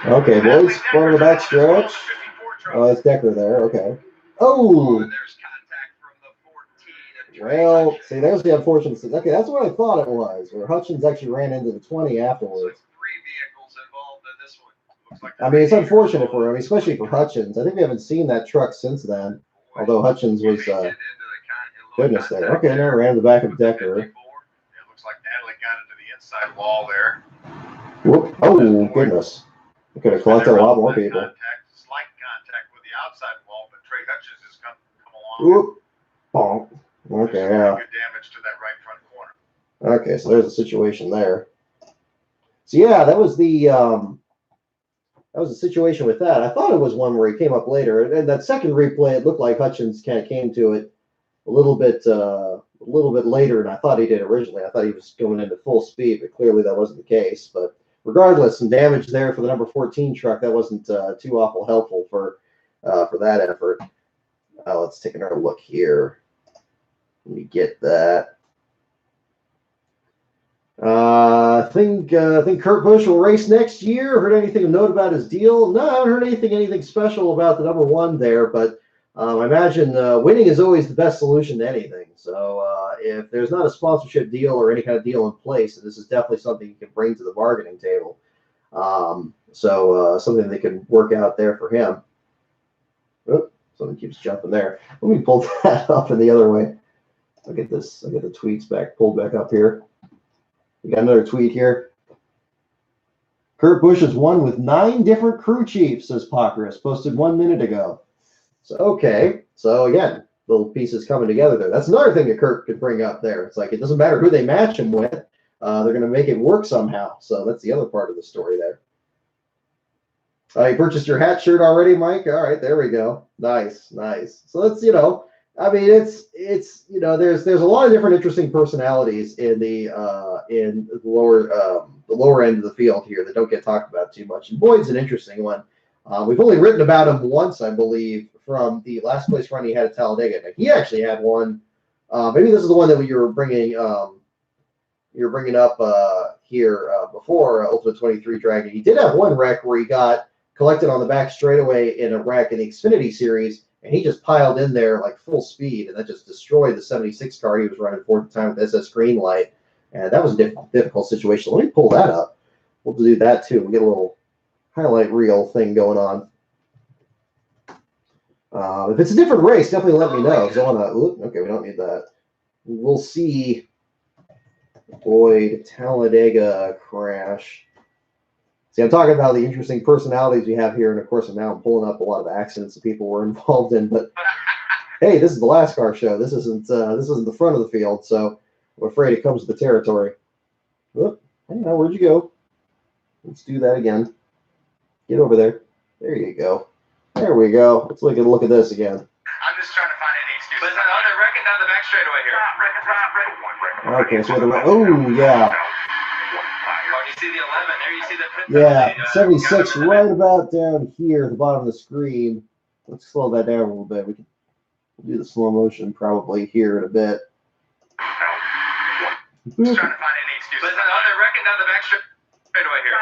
Okay, Boyd's on the back stretch. Oh, it's Decker there. Okay. Oh! Well, see, there's the unfortunate thing. Okay, that's what I thought it was, where Hutchins actually ran into the 20 afterwards. I mean, it's unfortunate for him, especially for Hutchins. I think we haven't seen that truck since then, although Hutchins was, goodness there. Okay, now ran the back of Decker. It looks like Natalie got into the inside wall there. Whoop. Oh, goodness. We could have collected a lot more people. Slight contact with the outside wall, but Trey Hutchins has come along. Whoop. Bonk. Okay, yeah. Good damage to that right front corner. Okay, so there's a situation there. So yeah, that was the situation with that. I thought it was one where he came up later, and that second replay, it looked like Hutchins kind of came to it a little bit later than I thought he did originally. I thought he was going into full speed, but clearly that wasn't the case. But regardless, some damage there for the number 14 truck. That wasn't too awful helpful for that effort. Let's take another look here. Let me get that. I think Kurt Busch will race next year. Heard anything of note about his deal? No, I haven't heard anything special about the number one there, but I imagine winning is always the best solution to anything. So if there's not a sponsorship deal or any kind of deal in place, this is definitely something you can bring to the bargaining table. So something they can work out there for him. Oh, something keeps jumping there. Let me pull that up in the other way. I'll get the tweets pulled back up here. We got another tweet here. Kurt Busch has won with 9 different crew chiefs, says Pockrass, posted 1 minute ago. So, okay. So, again, little pieces coming together there. That's another thing that Kurt could bring up there. It's like it doesn't matter who they match him with. They're going to make it work somehow. So that's the other part of the story there. You purchased your hat shirt already, Mike? All right, there we go. Nice. So that's, I mean, it's there's a lot of different interesting personalities in the lower end of the field here that don't get talked about too much. And Boyd's an interesting one. We've only written about him once, I believe, from the last place run he had at Talladega. Now, he actually had one. Maybe this is the one that you were bringing up here before Ultimate 23 Dragon. He did have one wreck where he got collected on the back straightaway in a wreck in the Xfinity Series. And he just piled in there like full speed, and that just destroyed the 76 car he was running for at the time with SS Greenlight. And that was a difficult situation. Let me pull that up. We'll do that too. We'll get a little highlight reel thing going on. If it's a different race, definitely let me know. Okay, we don't need that. We'll see Boyd Talladega Crash. See, I'm talking about the interesting personalities we have here, and of course, now I'm pulling up a lot of accidents that people were involved in. But hey, this is the last car show. This isn't the front of the field, so I'm afraid it comes with the territory. Whoop! I don't know, where'd you go? Let's do that again. Get over there. There you go. There we go. Let's look at this again. I'm just trying to find any excuse. But they're wrecking down the back straightaway here. Okay, so yeah. See the 11 there, you see the pit yeah, 76 right about down here at the bottom of the screen. Let's slow that down a little bit. We can do the slow motion probably here in a bit. Just trying to find any excuse. But they're wrecking down the back straightaway here.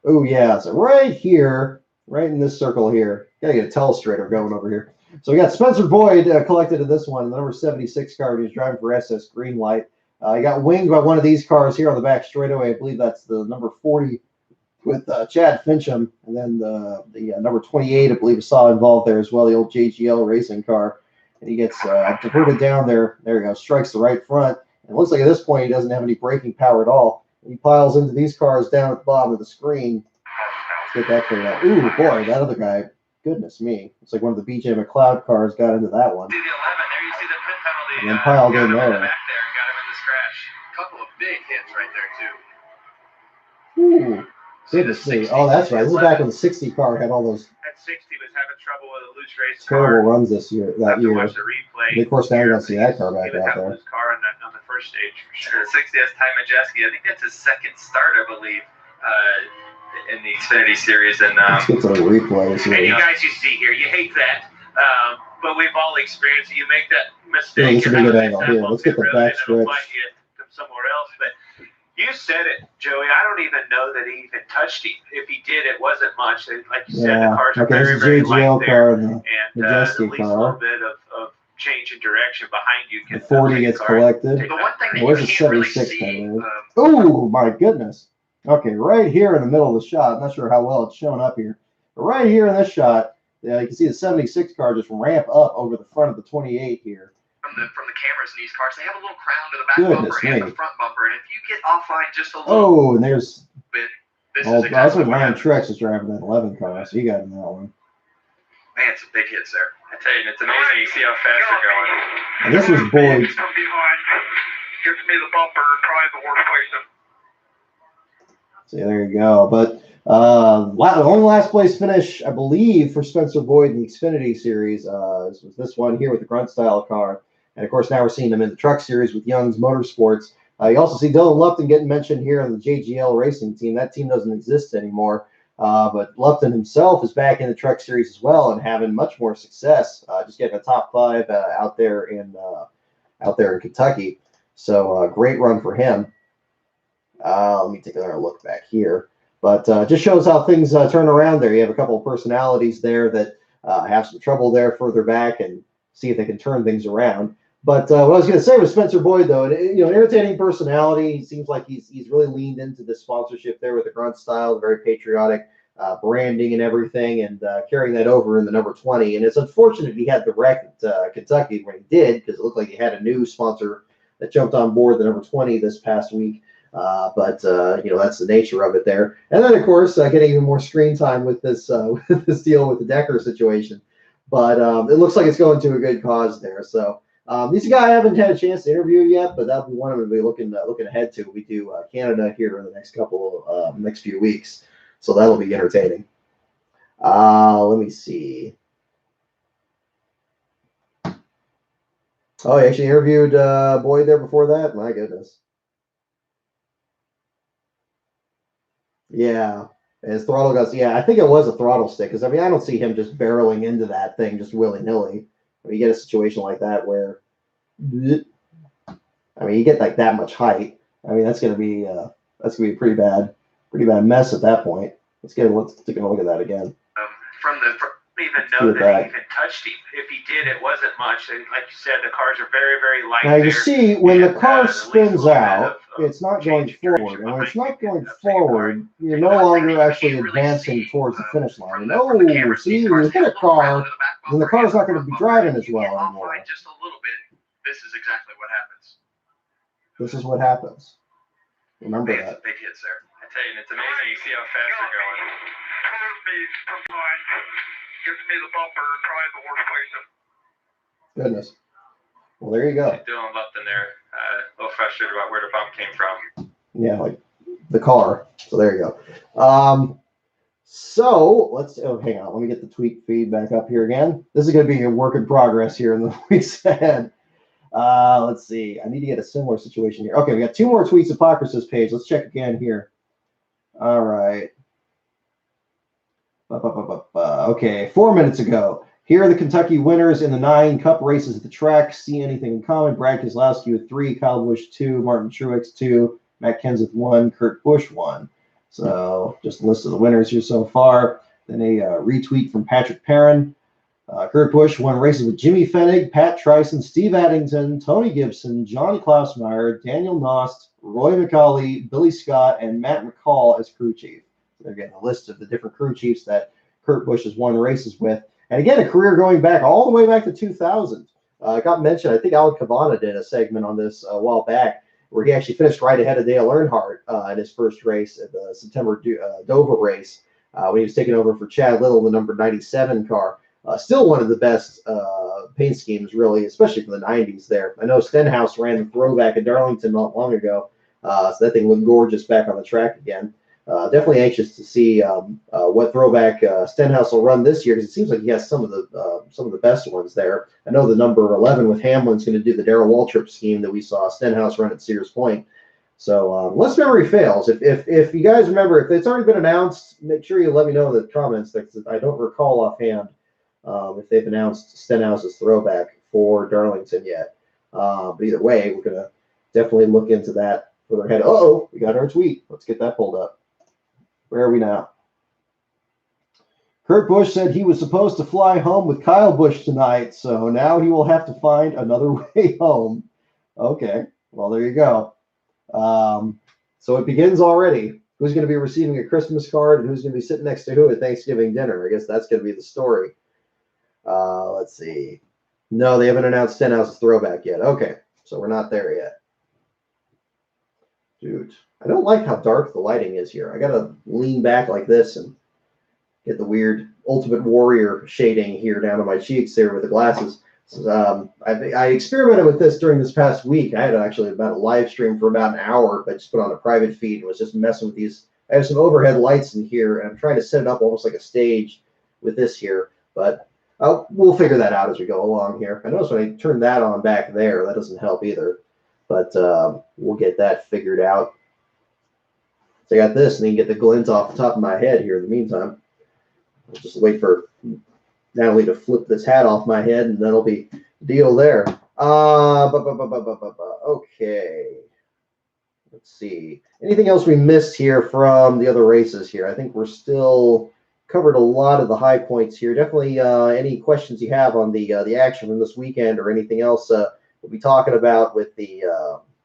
Oh yeah, so right here, right in this circle here. Gotta get a telestrator going over here. So we got Spencer Boyd collected in this one, the number 76 car. He was driving for SS Greenlight. He got winged by one of these cars here on the back straightaway. I believe that's the number 40 with Chad Fincham. And then the number 28, I believe, saw involved there as well, the old JGL racing car. And he gets diverted down there. There he goes, strikes the right front. And it looks like at this point he doesn't have any braking power at all. And he piles into these cars down at the bottom of the screen. Let's get that cleared out. Ooh, boy, that other guy, goodness me. It's like one of the BJ McLeod cars got into that one. See the 11 there, you see the pit penalty. And then piled in there. Couple of big hits right there too. Ooh, goodness me. Oh, that's right. This is back when the 60 car had all those. That 60 was having trouble with a loose race terrible car. runs that year. Watch the replay. And of course, now you don't see that car back out there. Loose car on the first stage for sure. The 60 has Ty Majeski. I think that's his second start, I believe, in the Xfinity Series. And let's get to the replays here. And you guys, you see here, you hate that. But we've all experienced it. You make that mistake. Yeah, this is a good angle here. Let's get the back stretch. Somewhere else, but you said it, Joey. I don't even know that he even touched him. If he did, it wasn't much. Like you said, the cars are very, very light there, and at least a little bit of change in direction behind you. The 40 gets collected. The one thing that Where's you the can't really 76 see, coming in? Oh, my goodness. Okay, right here in the middle of the shot. I'm not sure how well it's showing up here. But right here in this shot, you can see the 76 car just ramp up over the front of the 28 here. From the cameras in these cars, they have a little crown to the back bumper and the front bumper. And if you get offline just a little oh, and there's bit, this oh, is exactly that's what Ryan Truex is driving that 11 car, so you got him that one. Man, some big hits there. I tell you, it's amazing. You see how fast they're going. And this was Boyd's. From behind, gives me the bumper, tries the worst place. See, there you go. But the only last place finish, I believe, for Spencer Boyd in the Xfinity Series was this one here with the grunt style car. And of course, now we're seeing him in the Truck Series with Young's Motorsports. You also see Dylan Lupton getting mentioned here on the JGL Racing team. That team doesn't exist anymore. But Lupton himself is back in the Truck Series as well and having much more success. Just getting a top 5 out there in Kentucky. So great run for him. Let me take another look back here. But just shows how things turn around there. You have a couple of personalities there that have some trouble there further back and see if they can turn things around. But what I was going to say was Spencer Boyd, though, an entertaining personality. He seems like he's really leaned into the sponsorship there with the grunt style, very patriotic branding and everything, and carrying that over in the number 20. And it's unfortunate he had the wreck at Kentucky when he did, because it looked like he had a new sponsor that jumped on board the number 20 this past week. But that's the nature of it there. And then, of course, getting even more screen time with this deal with the Decker situation. But it looks like it's going to a good cause there. So. These guys I haven't had a chance to interview yet, but that'll be one I'm going to be looking ahead to. We do Canada here in the next few weeks, so that'll be entertaining. Let me see. Oh, you actually interviewed Boyd there before that? My goodness. Yeah, his throttle guts. Yeah, I think it was a throttle stick, because I don't see him just barreling into that thing just willy-nilly. You get a situation like that where, you get like that much height. That's gonna be a pretty bad mess at that point. Let's take a look at that again. From even know that he even touched him. If he did, it wasn't much. And like you said, the cars are very, very light. Now you see, when the car spins out, it's not going forward, and when it's not going forward, you're no longer actually advancing towards the finish line. And see, when you hit a car, then the car's not going to be driving as well anymore. Just a little bit. This is exactly what happens. This is what happens. Remember that. Big hits there. I tell you, it's amazing. You see how fast they're going. Gives me the bumper, tries the worst place. Goodness. Well, there you go. Dylan Lupton there. A little frustrated about where the bump came from. Yeah, like the car. So there you go. So let's hang on. Let me get the tweet feed back up here again. This is going to be a work in progress here in the weeks ahead. Let's see. I need to get a similar situation here. Okay, we got 2 more tweets at Pockrace's page. Let's check again here. All right. Okay, 4 minutes ago. Here are the Kentucky winners in the 9 Cup races at the track. See anything in common? Brad Keselowski with 3, Kyle Busch 2, Martin Truex 2, Matt Kenseth 1, Kurt Busch 1. So just a list of the winners here so far. Then a retweet from Patrick Perrin. Kurt Busch won races with Jimmy Fennig, Pat Tryson, Steve Addington, Tony Gibson, John Klausmeyer, Daniel Nost, Roy McCauley, Billy Scott, and Matt McCall as crew chief. They're getting a list of the different crew chiefs that Kurt Busch has won races with. And again, a career going back all the way back to 2000. It got mentioned, I think Alan Cabana did a segment on this a while back, where he actually finished right ahead of Dale Earnhardt in his first race at the September Dover race when he was taking over for Chad Little in the number 97 car. Still one of the best paint schemes, really, especially from the 90s there. I know Stenhouse ran the throwback at Darlington not long ago, so that thing looked gorgeous back on the track again. Definitely anxious to see what throwback Stenhouse will run this year, because it seems like he has some of the best ones there. I know the number 11 with Hamlin's going to do the Darrell Waltrip scheme that we saw Stenhouse run at Sears Point. So unless memory fails, if you guys remember, if it's already been announced, make sure you let me know in the comments. Because I don't recall offhand if they've announced Stenhouse's throwback for Darlington yet. But either way, we're going to definitely look into that further ahead. We got our tweet. Let's get that pulled up. Where are we now? Kurt Busch said he was supposed to fly home with Kyle Busch tonight, so now he will have to find another way home. Okay, well, there you go. So it begins already. Who's going to be receiving a Christmas card and who's going to be sitting next to who at Thanksgiving dinner? I guess that's going to be the story. Let's see. No, they haven't announced 10 ounces throwback yet. Okay, so we're not there yet. Dude, I don't like how dark the lighting is here. I got to lean back like this and get the weird Ultimate Warrior shading here down on my cheeks there with the glasses. I experimented with this during this past week. I had actually about a live stream for about an hour, but I just put on a private feed and was just messing with these. I have some overhead lights in here, and I'm trying to set it up almost like a stage with this here, but we'll figure that out as we go along here. I notice when I turn that on back there, that doesn't help either, but we'll get that figured out. So I got this, and then get the glint off the top of my head here in the meantime. I'll just wait for Natalie to flip this hat off my head, and that'll be deal there. Okay. Let's see. Anything else we missed here from the other races here? I think we're still covered a lot of the high points here. Definitely any questions you have on the action from this weekend or anything else we'll be talking about with the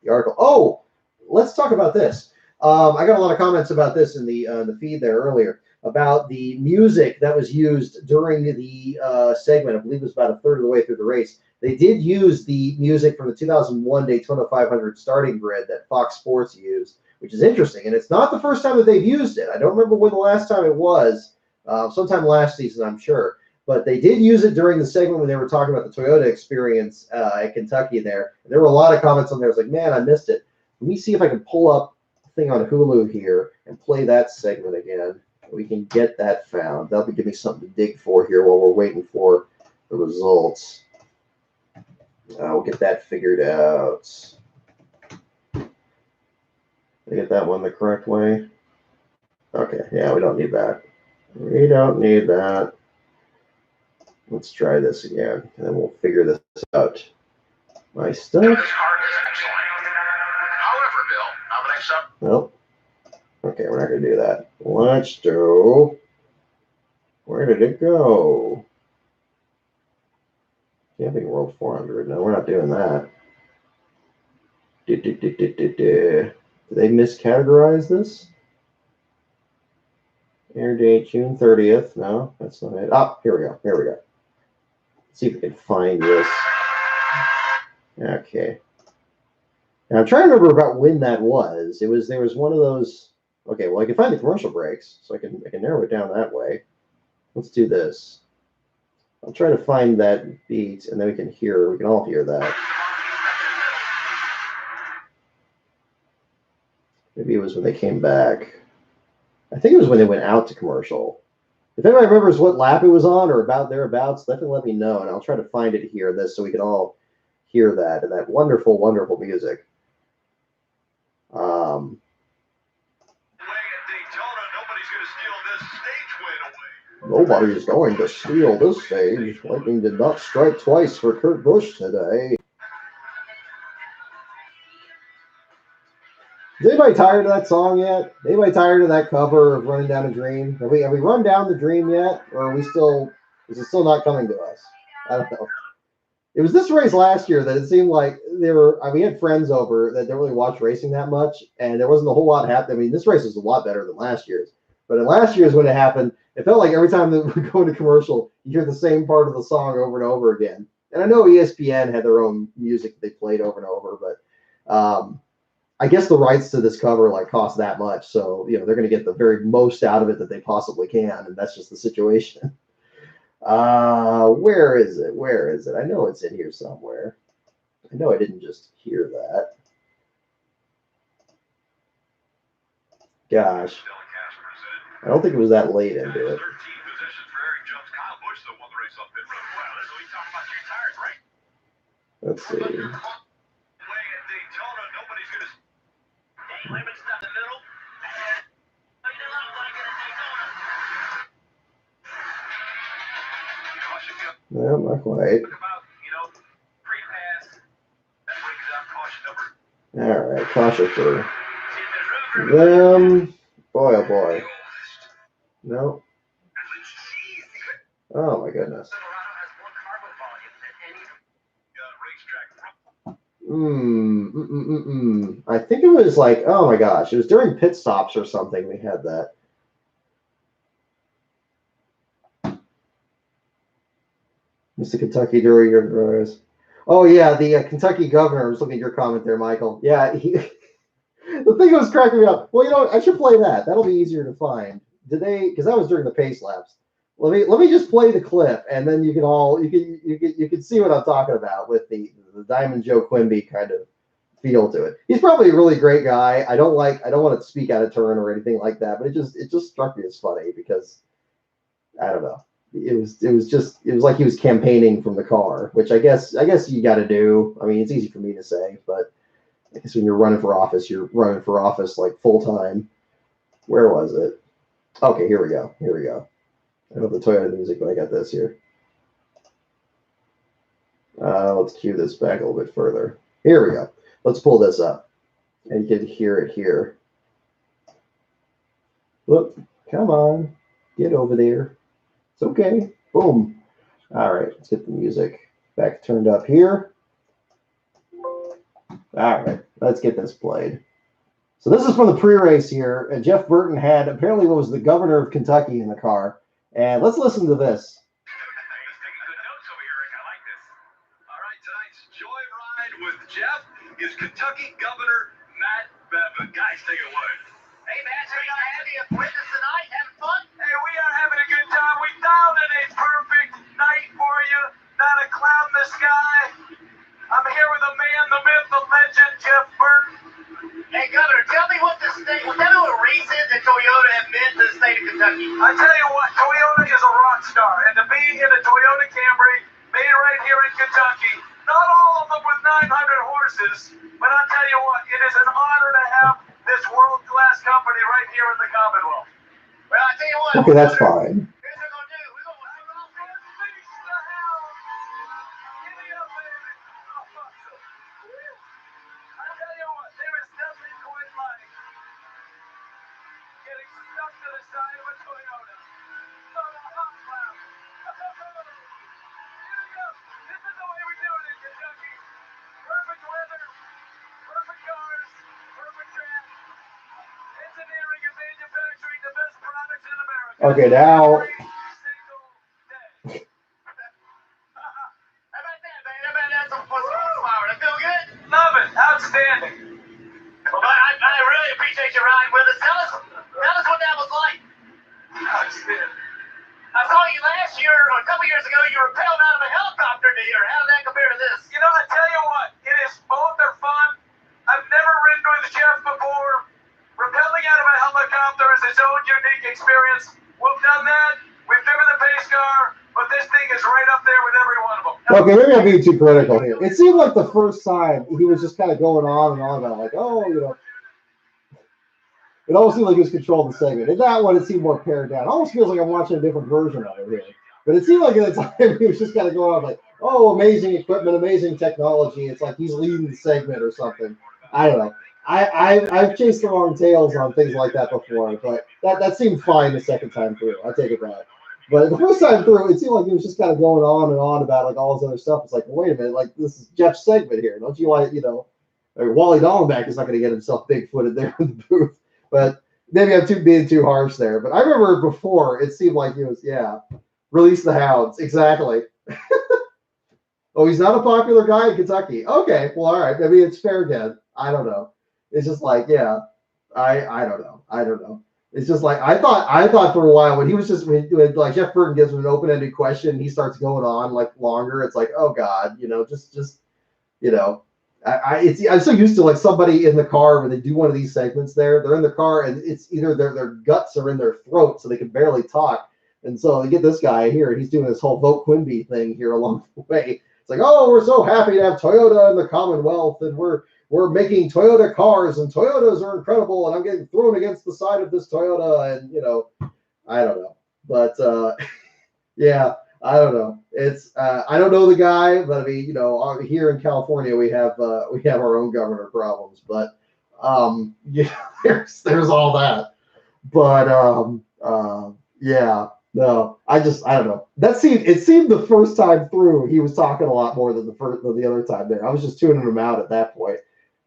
article. Oh, let's talk about this. I got a lot of comments about this in the feed there earlier, about the music that was used during the segment. I believe it was about a third of the way through the race. They did use the music from the 2001 Daytona 500 starting grid that Fox Sports used, which is interesting. And it's not the first time that they've used it. I don't remember when the last time it was. Sometime last season, I'm sure. But they did use it during the segment when they were talking about the Toyota experience at Kentucky there. And there were a lot of comments on there. I was like, man, I missed it. Let me see if I can pull up the thing on Hulu here and play that segment again. We can get that found. That'll give me something to dig for here while we're waiting for the results. We'll get that figured out. Did I get that one the correct way? Okay, yeah, we don't need that. We don't need that. Let's try this again, and then we'll figure this out. My stuff. However, Bill, how would I sub? Nope. Okay, we're not going to do that. Let's do. Where did it go? Camping World 400. No, we're not doing that. Did they miscategorize this? Air date June 30th. No, that's not it. Oh, here we go. Here we go. Let's see if we can find this. Okay. Now I'm trying to remember about when that was. There was one of those. Okay, well I can find the commercial breaks, so I can narrow it down that way. Let's do this. I'll try to find that beat, and then we can all hear that. Maybe it was when they came back. I think it was when they went out to commercial. If anybody remembers what lap it was on or about thereabouts, definitely let me know, and I'll try to find it here, so we can all hear that and that wonderful, wonderful music. Nobody's going to steal this stage. Lightning did not strike twice for Kurt Busch today. Is anybody tired of that song yet? Anybody tired of that cover of Running Down a Dream? Have we run down the dream yet? Or is it still not coming to us? I don't know. It was this race last year that it seemed like we had friends over that don't really watch racing that much, and there wasn't a whole lot happening. I mean, this race was a lot better than last year's. But in last year's when it happened, it felt like every time that we go to commercial, you hear the same part of the song over and over again. And I know ESPN had their own music that they played over and over, but I guess the rights to this cover cost that much. So, they're going to get the very most out of it that they possibly can. And that's just the situation. Where is it? Where is it? I know it's in here somewhere. I know I didn't just hear that. Gosh. I don't think it was that late into it. Let's see. No, not quite. All right, caution for them. Boy, oh boy. No. Oh my goodness. I think it was like, oh my gosh, it was during pit stops or something. We had that. Mr. Kentucky during your. Oh yeah, the Kentucky governor. I was looking at your comment there, Michael. Yeah, he. The thing was cracking me up. Well, you know what? I should play that. That'll be easier to find. Did they? Because that was during the pace laps. Let me just play the clip, and then you can see what I'm talking about with the Diamond Joe Quimby kind of feel to it. He's probably a really great guy. I don't want to speak out of turn or anything like that, but it just struck me as funny because I don't know. It was like he was campaigning from the car, which I guess you got to do. I mean, it's easy for me to say, but I guess when you're running for office, you're running for office like full time. Where was it? Okay, here we go. I don't have the Toyota music, but I got this here. Let's cue this back a little bit further. Here we go. Let's pull this up. And you can hear it here. Look, come on. Get over there. It's okay. Boom. All right, let's get the music back turned up here. All right, let's get this played. So this is from the pre-race here. And Jeff Burton had apparently what was the governor of Kentucky in the car. And let's listen to this. With Jeff is Kentucky Governor Matt Bevin. Guys, take it away. Hey, Matt, so you happy with us tonight? Having fun? Hey, we are having a good time. We found it a perfect night for you. Not a cloud in the sky. I'm here with the man, the myth, the legend, Jeff Burton. Hey, Governor, tell me what the state, what kind of a reason that Toyota have meant to the state of Kentucky? I tell you what, Toyota is a rock star. And to be in a Toyota Camry made right here in Kentucky, not all of them with 900 horses, but I'll tell you what, it is an honor to have this world-class company right here in the Commonwealth. Well, I tell you what. Okay, that's fine. Here's what we're going to do. We're going to run off there. Finish the hell. Give me up, baby. Oh, awesome. I tell you what, there is nothing quite like getting stuck to the side of a Toyota. On a hot lap. Here we go. This is the way we do it in Kentucky. Perfect weather, perfect cars, perfect track. Engineering and manufacturing the best products in America. Okay, now. Every single day. How about that, man? How about that? Some flower. That feel good? Love it. Outstanding. Well, I really appreciate you riding with us. Tell us what that was like. Outstanding. I saw you last year, or a couple years ago, you were rappelled out of a helicopter to here. How did that compare to this? You know, I tell you what, it is both are fun. I've never ridden with Jeff before. Rappelling out of a helicopter is its own unique experience. We've done that. We've driven the pace car, but this thing is right up there with every one of them. Okay, maybe I'm being too critical here. It seemed like the first time he was just kind of going on and on about like, oh, you know. It almost seemed like he was controlling the segment. And that one, it seemed more pared down. It almost feels like I'm watching a different version of it here. But it seemed like at the time he was just kind of going on like, oh, amazing equipment, amazing technology. It's like he's leading the segment or something. I don't know. I've chased the wrong tails on things like that before, but that seemed fine the second time through. I take it back. But the first time through, it seemed like he was just kind of going on and on about like all this other stuff. It's like, well, wait a minute, like this is Jeff's segment here. Don't you want, you know, Wally Dallenbach is not going to get himself big-footed there in the booth. But maybe I'm being too harsh there. But I remember before, it seemed like he was, release the hounds. Exactly. Oh, he's not a popular guy in Kentucky. Okay, well, all right. Maybe it's fair game. I don't know. It's just like, I don't know. It's just like I thought for a while when he was just when like Jeff Burton gives him an open-ended question, he starts going on like longer. It's like, oh God, just I'm so used to like somebody in the car when they do one of these segments they're in the car and it's either their guts are in their throat so they can barely talk. And so they get this guy here and he's doing this whole Vote Quimby thing here along the way. It's like, oh, we're so happy to have Toyota in the Commonwealth and we're making Toyota cars and Toyotas are incredible and I'm getting thrown against the side of this Toyota and I don't know. But I don't know. It's I don't know the guy, but I mean, here in California we have our own governor problems, but there's all that. But No, I don't know. It seemed the first time through he was talking a lot more than the other time there. I was just tuning him out at that point.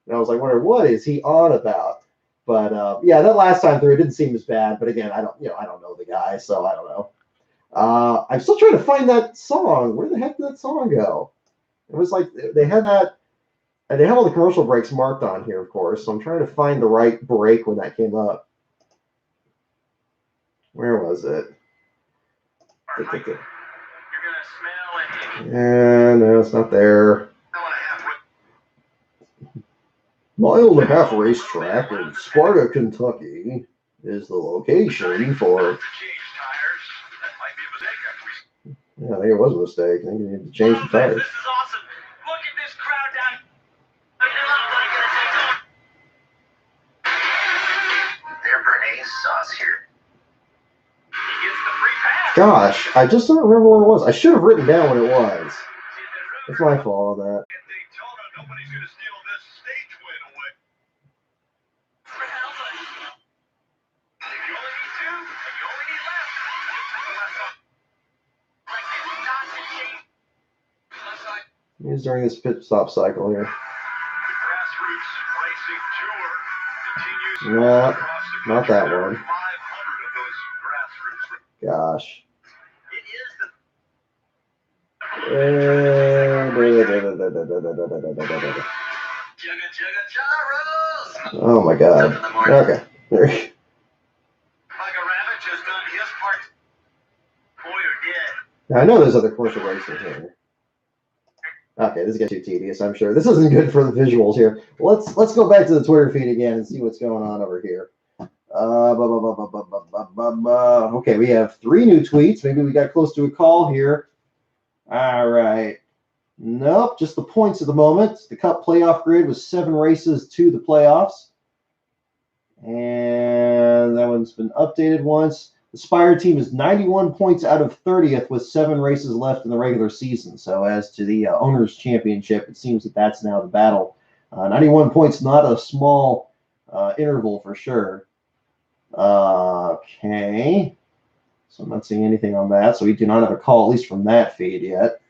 And I was like, wondering what is he on about? But yeah, that last time through it didn't seem as bad. But again, I don't know the guy, so I don't know. I'm still trying to find that song. Where the heck did that song go? It was like they had that, and they have all the commercial breaks marked on here, of course. So I'm trying to find the right break when that came up. Where was it? You're gonna smell it. Yeah, no, it's not there. Mile and a half racetrack in Sparta, Kentucky is the location for. Yeah, I think it was a mistake. I think you need to change the tires. This is awesome. Look at this crowd down. Their Bernaise sauce here. He gets the free pass. Gosh, I just don't remember what it was. I should have written down what it was. It's my fault on that. At Daytona, nobody's gonna steal this stage win away. If you only need two, and you only need left. He's during this pit stop cycle here. Grassroots racing tour continues. No, not that one. 500 of those grassroots. Gosh. Oh my God. Okay. There. Like a rabbit just done his part. Boy or dead. I know there's other commercial breaks in here. Okay, this is getting too tedious, I'm sure. This isn't good for the visuals here. Let's go back to the Twitter feed again and see what's going on over here. Okay, we have 3 new tweets. Maybe we got close to a call here. All right. Nope, just the points at the moment. The Cup playoff grid was 7 races to the playoffs. And that one's been updated once. The Spire team is 91 points out of 30th with 7 races left in the regular season. So as to the Owners' Championship, it seems that that's now the battle. 91 points, not a small interval for sure. Okay. So I'm not seeing anything on that. So we do not have a call, at least from that feed yet.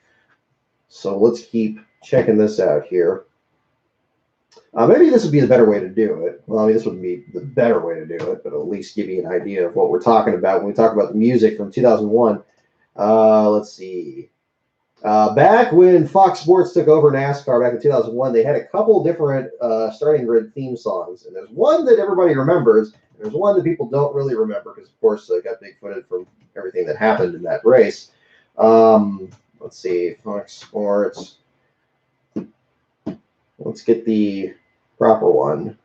So let's keep checking this out here. Maybe this would be the better way to do it. Well, I mean, this wouldn't be the better way to do it, but at least give you an idea of what we're talking about when we talk about the music from 2001. Let's see. Back when Fox Sports took over NASCAR back in 2001, they had a couple different starting grid theme songs. And there's one that everybody remembers. And there's one that people don't really remember because, of course, they got big-footed from everything that happened in that race. Let's see. Fox Sports. Let's get the proper one.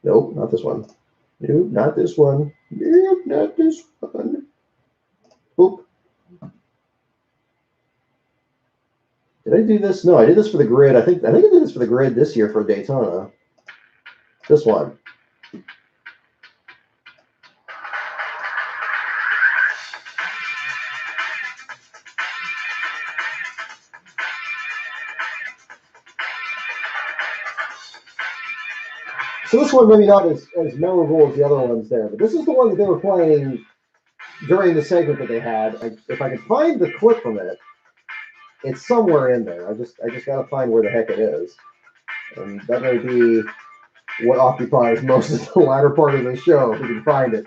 Nope, not this one. Nope, not this one. Nope, not this one. Oop. Did I do this? No, I did this for the grid. I think I did this for the grid this year for Daytona. This one. So this one maybe not as memorable as the other ones there, but this is the one that they were playing during the segment that they had. If I could find the clip from it, it's somewhere in there. I just got to find where the heck it is, and that may be what occupies most of the latter part of the show if we can find it.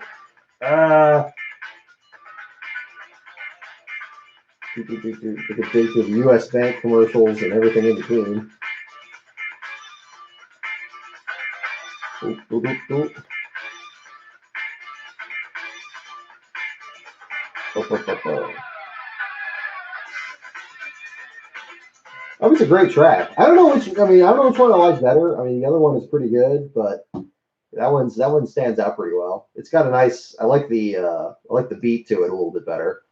We could dig through the U.S. Bank commercials and everything in between. Oop, oop, oop, oop. Oh, it's a great track. I don't know which one I like better. I mean, the other one is pretty good, but that one stands out pretty well. It's got a nice. I like the beat to it a little bit better.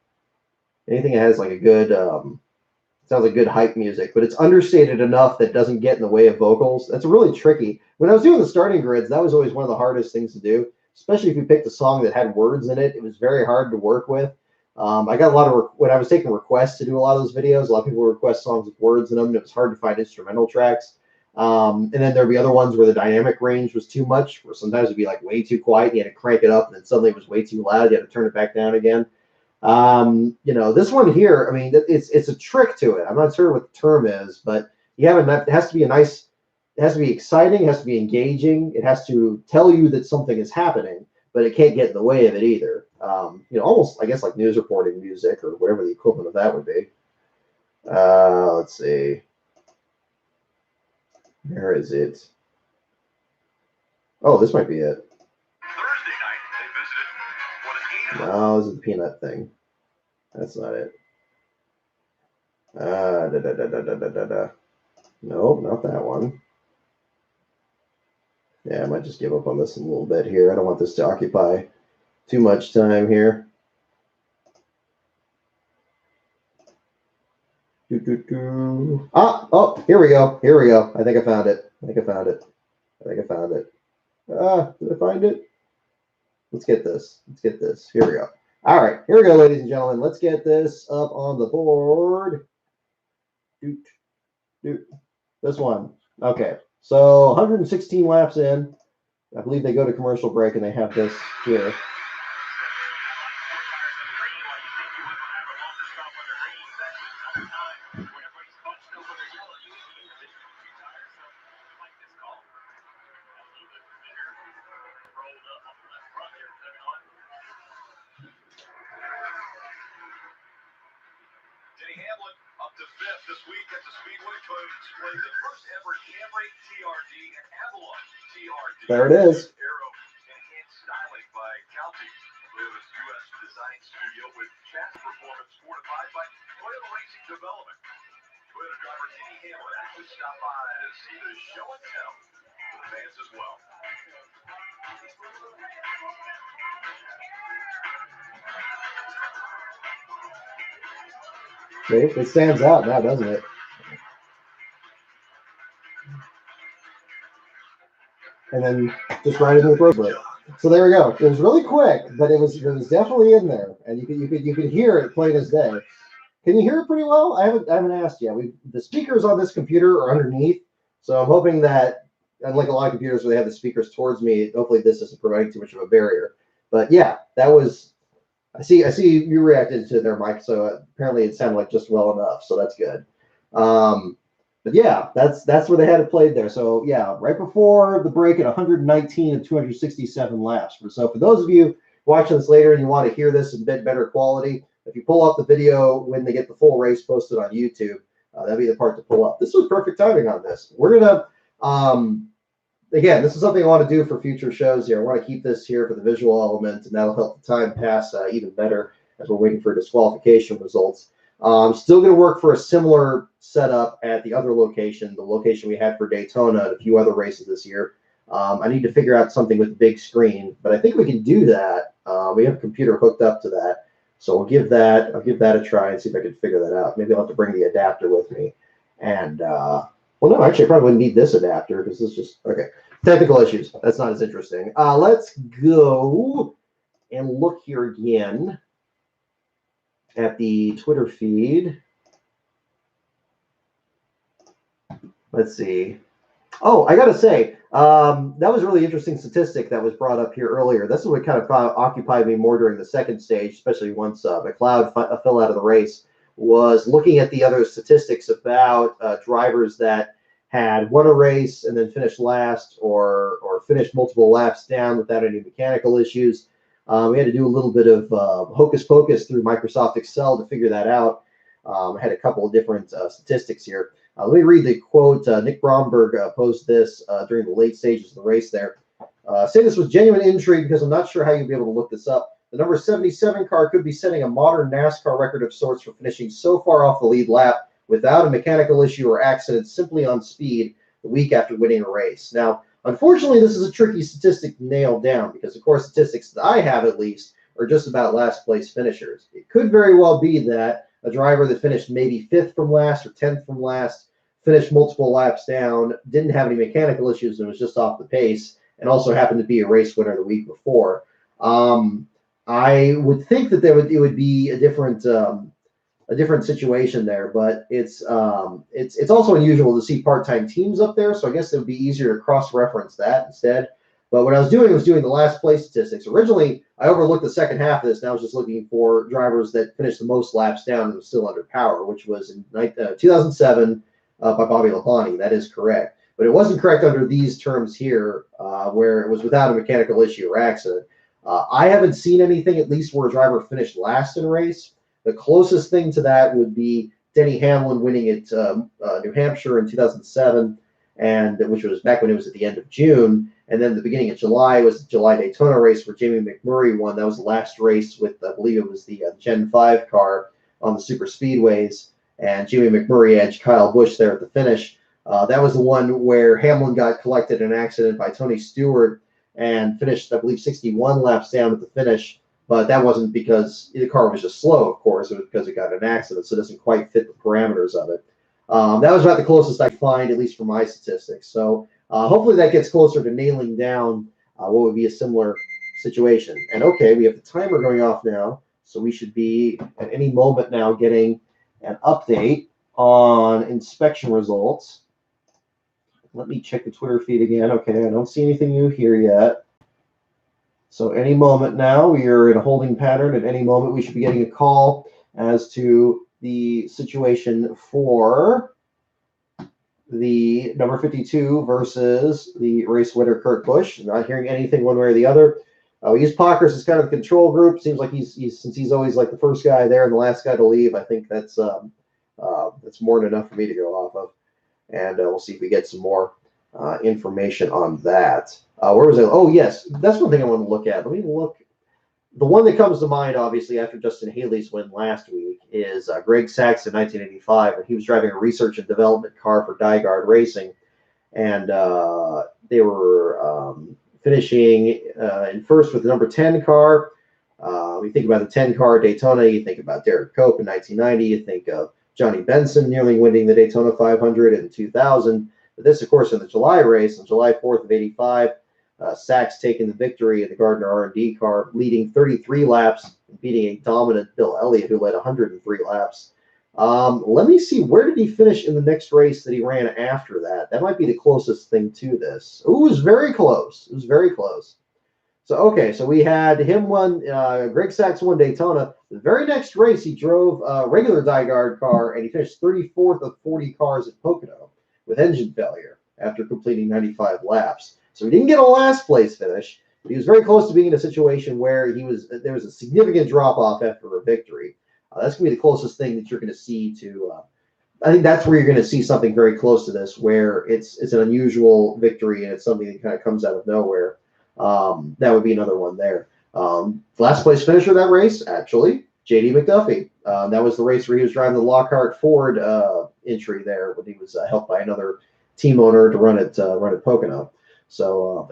Anything that has like a good sounds like good hype music, but it's understated enough that it doesn't get in the way of vocals. That's really tricky. When I was doing the starting grids, that was always one of the hardest things to do, especially if you picked a song that had words in it. It was very hard to work with. I got a lot of, when I was taking requests to do a lot of those videos, a lot of people would request songs with words in them, and it was hard to find instrumental tracks. And then there'd be other ones where the dynamic range was too much, where sometimes it'd be like way too quiet, you had to crank it up, and then suddenly it was way too loud, you had to turn it back down again. You know, this one here, I mean, it's a trick to it. I'm not sure what the term is, but you have it has to be it has to be exciting, it has to be engaging, it has to tell you that something is happening, but it can't get in the way of it either. You know, almost, I guess, like news reporting music or whatever the equivalent of that would be. Let's see. Where is it? Oh, this might be it. Thursday night, they visited what is No, this is the peanut thing. That's not it. Nope, not that one. Yeah, I might just give up on this a little bit here. I don't want this to occupy too much time here. Oh, here we go. Here we go. I think I found it. I think I found it. I think I found it. Did I find it? Let's get this. Let's get this. Here we go. All right, here we go, ladies and gentlemen. Let's get this up on the board. This one. Okay, so 116 laps in. I believe they go to commercial break and they have this here. up to fifth this week at the Speedway. Toyota displayed the first ever Camry TRD and Avalon TRD. There it is. Aero enhanced styling by Calty, Toyota's U.S. design studio with chassis performance fortified by Toyota Racing Development. Toyota driver Denny Hamlin actually stopped by to see the show and tell for the fans as well. See, it stands out now, doesn't it? And then just right into the throw break. So there we go. It was really quick, but it was definitely in there, and you could hear it plain as day. Can you hear it pretty well? I haven't asked yet. The speakers on this computer are underneath, so I'm hoping that, unlike a lot of computers where they have the speakers towards me, hopefully this isn't providing too much of a barrier. But yeah, that was. I see you reacted to their mic, so apparently it sounded like just well enough, so that's good. But yeah, that's where they had it played there. So yeah, right before the break at 119 of 267 laps. So for those of you watching this later and you want to hear this in a bit better quality, if you pull up the video when they get the full race posted on YouTube, that'd be the part to pull up. This was perfect timing on this. We're gonna again, this is something I want to do for future shows here. I want to keep this here for the visual element, and that'll help the time pass even better as we're waiting for disqualification results. Still going to work for a similar setup at the other location, the location we had for Daytona and a few other races this year. I need to figure out something with the big screen, but I think we can do that. We have a computer hooked up to that, so I'll give that a try and see if I can figure that out. Maybe I'll have to bring the adapter with me. And well, no, actually, I probably wouldn't need this adapter because this is just okay. Technical issues. That's not as interesting. Let's go and look here again at the Twitter feed. Let's see. Oh, I got to say, that was a really interesting statistic that was brought up here earlier. This is what kind of occupied me more during the second stage, especially once McLeod fell out of the race, was looking at the other statistics about drivers that had won a race and then finished last or finished multiple laps down without any mechanical issues. We had to do a little bit of hocus pocus through Microsoft Excel to figure that out. I had a couple of different statistics here. Let me read the quote. Nick Bromberg posted this during the late stages of the race there. Say this with genuine intrigue because I'm not sure how you'll be able to look this up. The number 77 car could be setting a modern NASCAR record of sorts for finishing so far off the lead lap without a mechanical issue or accident, simply on speed the week after winning a race. Now, unfortunately, this is a tricky statistic to nail down because, of course, statistics that I have at least are just about last place finishers. It could very well be that a driver that finished maybe 5th from last or 10th from last, finished multiple laps down, didn't have any mechanical issues and was just off the pace, and also happened to be a race winner the week before. I would think that it would be a different situation there, but it's also unusual to see part-time teams up there, so I guess it would be easier to cross-reference that instead. But what I was doing the last place statistics. Originally, I overlooked the second half of this, and I was just looking for drivers that finished the most laps down and was still under power, which was in 2007 by Bobby Labonte. That is correct. But it wasn't correct under these terms here, where it was without a mechanical issue or accident. I haven't seen anything, at least where a driver finished last in a race. The closest thing to that would be Denny Hamlin winning at New Hampshire in 2007, and which was back when it was at the end of June. And then the beginning of July was the July Daytona race where Jamie McMurray won. That was the last race with, I believe it was the Gen 5 car on the super speedways. And Jamie McMurray edged Kyle Busch there at the finish. That was the one where Hamlin got collected in an accident by Tony Stewart and finished, I believe, 61 laps down at the finish. But that wasn't because the car was just slow, of course. It was because it got in an accident, so it doesn't quite fit the parameters of it. That was about the closest I could find, at least for my statistics. So hopefully that gets closer to nailing down what would be a similar situation. And okay, we have the timer going off now, so we should be at any moment now getting an update on inspection results. Let me check the Twitter feed again. Okay, I don't see anything new here yet. So any moment now, we are in a holding pattern. At any moment, we should be getting a call as to the situation for the number 52 versus the race winner, Kurt Busch. I'm not hearing anything one way or the other. We use Pockers as kind of the control group. Seems like he's since he's always like the first guy there and the last guy to leave. I think that's more than enough for me to go off of. And we'll see if we get some more information on that. Where was it? Oh, yes. That's one thing I want to look at. Let me look. The one that comes to mind, obviously, after Justin Haley's win last week is Greg Sachs in 1985, when he was driving a research and development car for Dygaard Racing. And they were finishing in first with the number 10 car. You think about the 10 car at Daytona, you think about Derek Cope in 1990, you think of Johnny Benson nearly winning the Daytona 500 in 2000. But this, of course, in the July race, on July 4th of 85, Sachs taking the victory in the Gardner R&D car, leading 33 laps, beating a dominant Bill Elliott, who led 103 laps. Let me see, where did he finish in the next race that he ran after that? That might be the closest thing to this. Ooh, it was very close. It was very close. So, okay, so we had him won, Greg Sachs won Daytona. The very next race, he drove a regular Dygaard car, and he finished 34th of 40 cars at Pocono with engine failure after completing 95 laps. So he didn't get a last place finish, but he was very close to being in a situation where there was a significant drop-off after a victory. That's going to be the closest thing that you're going to see to I think that's where you're going to see something very close to this, where it's an unusual victory and it's something that kind of comes out of nowhere. That would be another one there. Last place finisher of that race, actually, J.D. McDuffie. That was the race where he was driving the Lockhart Ford entry there when he was helped by another team owner to run at Pocono. So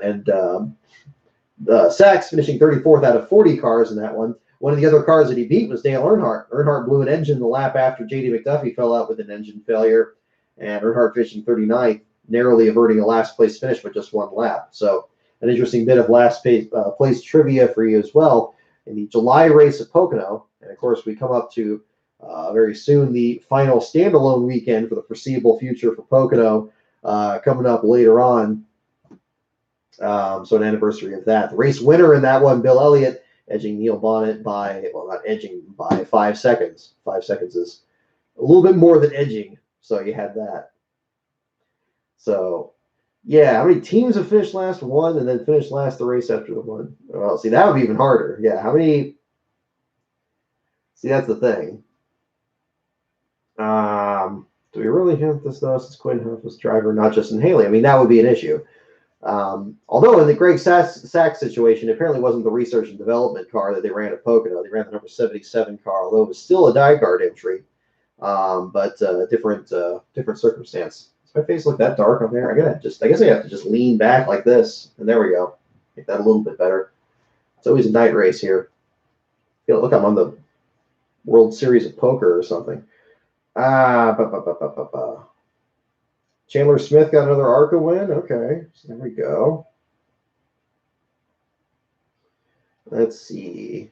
Sachs finishing 34th out of 40 cars in that one. One of the other cars that he beat was Dale Earnhardt. Earnhardt blew an engine the lap after J.D. McDuffie fell out with an engine failure, and Earnhardt finishing 39th, narrowly averting a last place finish with just one lap. So an interesting bit of last place trivia for you as well. In the July race at Pocono, and of course we come up to very soon the final standalone weekend for the foreseeable future for Pocono coming up later on. So an anniversary of that. The race winner in that one, Bill Elliott, edging Neil Bonnet by, well, not edging, by 5 seconds. 5 seconds is a little bit more than edging, so you had that. So, yeah, how many teams have finished last? One, and then finished last the race after the one? Well, see, that would be even harder. Yeah, how many? See, that's the thing. Do we really have this, though, since Quinn Huff was driver, not Justin Haley? I mean, that would be an issue. Although in the Greg Sachs situation, it apparently wasn't the research and development car that they ran at Pocono. They ran the number 77 car, although it was still a Dygaard entry, but different circumstance. Does my face look that dark on there? I guess I have to just lean back like this, and there we go. Make that a little bit better. It's always a night race here. Look, I'm on the World Series of Poker or something. Chandler Smith got another ARCA win. Okay, so there we go. Let's see.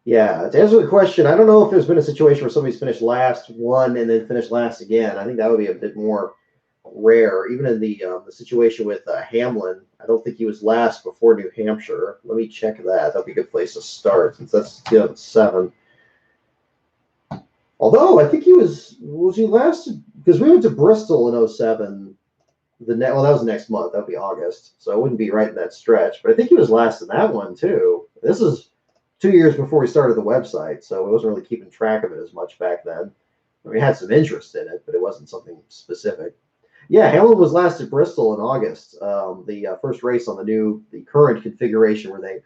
Yeah, to answer the question, I don't know if there's been a situation where somebody's finished last, won, and then finished last again. I think that would be a bit more rare. Even in the situation with Hamlin, I don't think he was last before New Hampshire. Let me check that. That'd be a good place to start since that's 2007. Although I think he was he last because we went to Bristol in 07. Well, that was the next month. That'd be August, so it wouldn't be right in that stretch. But I think he was last in that one too. This is 2 years before we started the website, so I wasn't really keeping track of it as much back then. We had some interest in it, but it wasn't something specific. Yeah, Hamlin was last at Bristol in August. The first race on the current configuration where they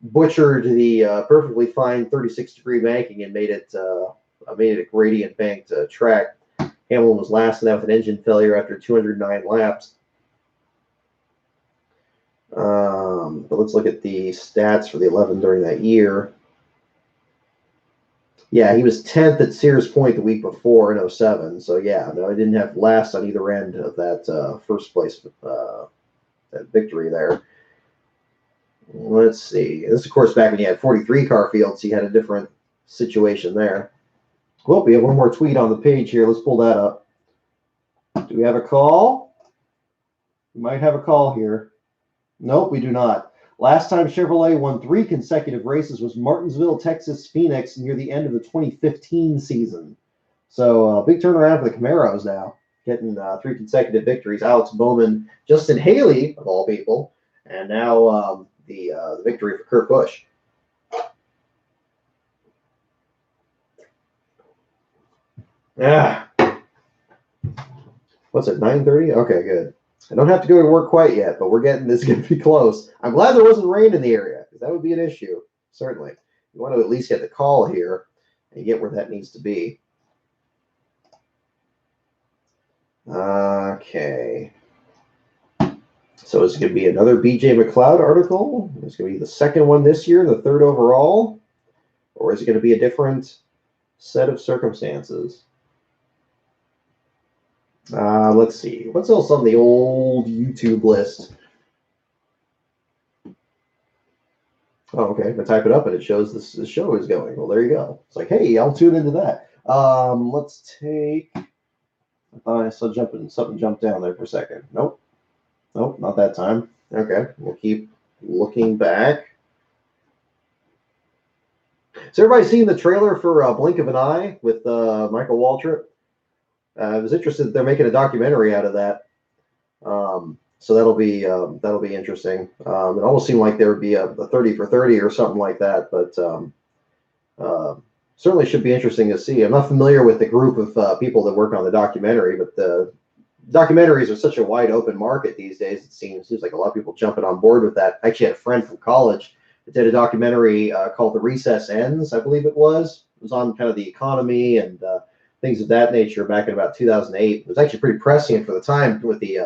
butchered the perfectly fine 36-degree banking and made it a gradient banked track. Hamlin was last in that with an engine failure after 209 laps. But let's look at the stats for the 11 during that year. Yeah, he was 10th at Sears Point the week before in 07. So, yeah, no, I didn't have last on either end of that first place that victory there. Let's see. This, of course, back when you had 43 car fields, so you had a different situation there. Well, we have one more tweet on the page here. Let's pull that up. Do we have a call? We might have a call here. Nope, we do not. Last time Chevrolet won 3 consecutive races was Martinsville, Texas, Phoenix near the end of the 2015 season. So big turnaround for the Camaros now, getting 3 consecutive victories. Alex Bowman, Justin Haley, of all people, and now the victory for Kurt Busch. Yeah. What's it, 9:30? Okay, good. I don't have to go to work quite yet, but we're getting this going to be close. I'm glad there wasn't rain in the area, because that would be an issue, certainly. You want to at least get the call here and get where that needs to be. Okay. So is it going to be another B.J. McLeod article? Is it going to be the second one this year, the 3rd overall? Or is it going to be a different set of circumstances? Let's see. What's else on the old YouTube list? Oh, okay. I type it up and it shows this show is going. Well, there you go. It's like, hey, I'll tune into that. Let's take. I thought I saw something jump down there for a second. Nope. Nope, not that time. Okay, we'll keep looking back. So everybody seen the trailer for Blink of an Eye with Michael Waltrip? I was interested that they're making a documentary out of that. So that'll be interesting. It almost seemed like there would be a 30 for 30 or something like that, but certainly should be interesting to see. I'm not familiar with the group of people that work on the documentary, but the documentaries are such a wide open market these days. It seems like a lot of people jumping on board with that. I actually had a friend from college that did a documentary called The Recess Ends, I believe it was. It was on kind of the economy and things of that nature back in about 2008. It was actually pretty prescient for the time with the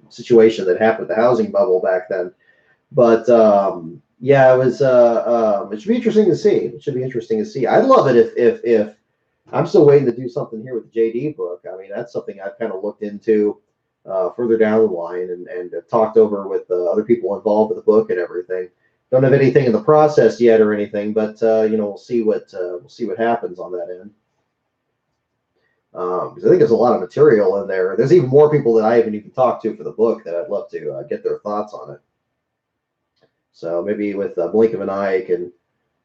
situation that happened with the housing bubble back then. But yeah, it was. It should be interesting to see. It should be interesting to see. I'd love it if I'm still waiting to do something here with the JD book. I mean, that's something I've kind of looked into further down the line and talked over with other people involved with the book and everything. Don't have anything in the process yet or anything, but we'll see what happens on that end. Because I think there's a lot of material in there. There's even more people that I haven't even talked to for the book that I'd love to get their thoughts on it. So maybe with Blink of an Eye, I can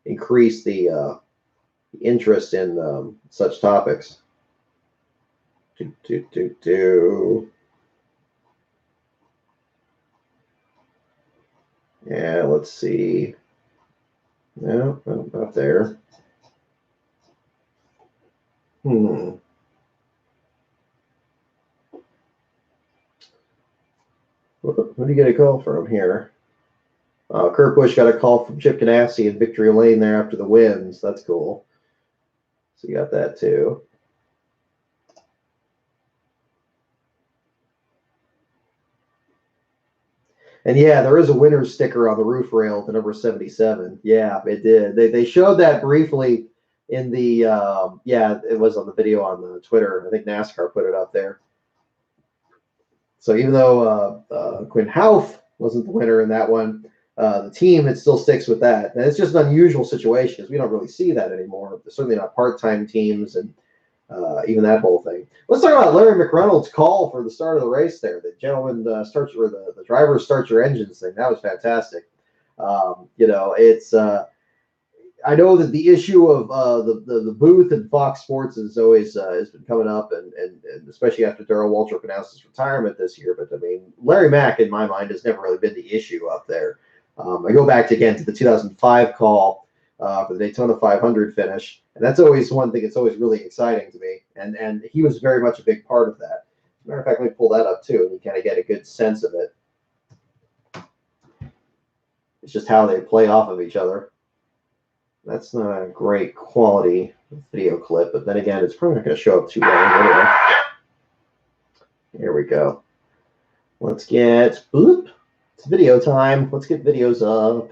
increase the interest in such topics. Yeah, let's see. No, not there. Who do you get a call from here? Kurt Busch got a call from Chip Ganassi in Victory Lane there after the wins. That's cool. So you got that too. And yeah, there is a winner's sticker on the roof rail at the number 77. Yeah, it did. They showed that briefly in the yeah, it was on the video on the Twitter. I think NASCAR put it up there. So even though Quinn Houff wasn't the winner in that one, the team, it still sticks with that. And it's just an unusual situation because we don't really see that anymore. There's certainly not part-time teams and even that whole thing. Well, Let's talk about Larry McReynolds' call for the start of the race there. The gentleman starts, or the driver starts your engines thing. That was fantastic. It's I know that the issue of the booth and Fox Sports has always has been coming up, and especially after Darrell Waltrip announced his retirement this year. But I mean, Larry Mack, in my mind, has never really been the issue up there. I go back to the 2005 call for the Daytona 500 finish, and that's always one thing. It's always really exciting to me, and he was very much a big part of that. As a matter of fact, let me pull that up too, and you kind of get a good sense of it. It's just how they play off of each other. That's not a great quality video clip, but then again, it's probably not going to show up too well anyway. Here we go. Let's get, it's video time. Let's get videos up.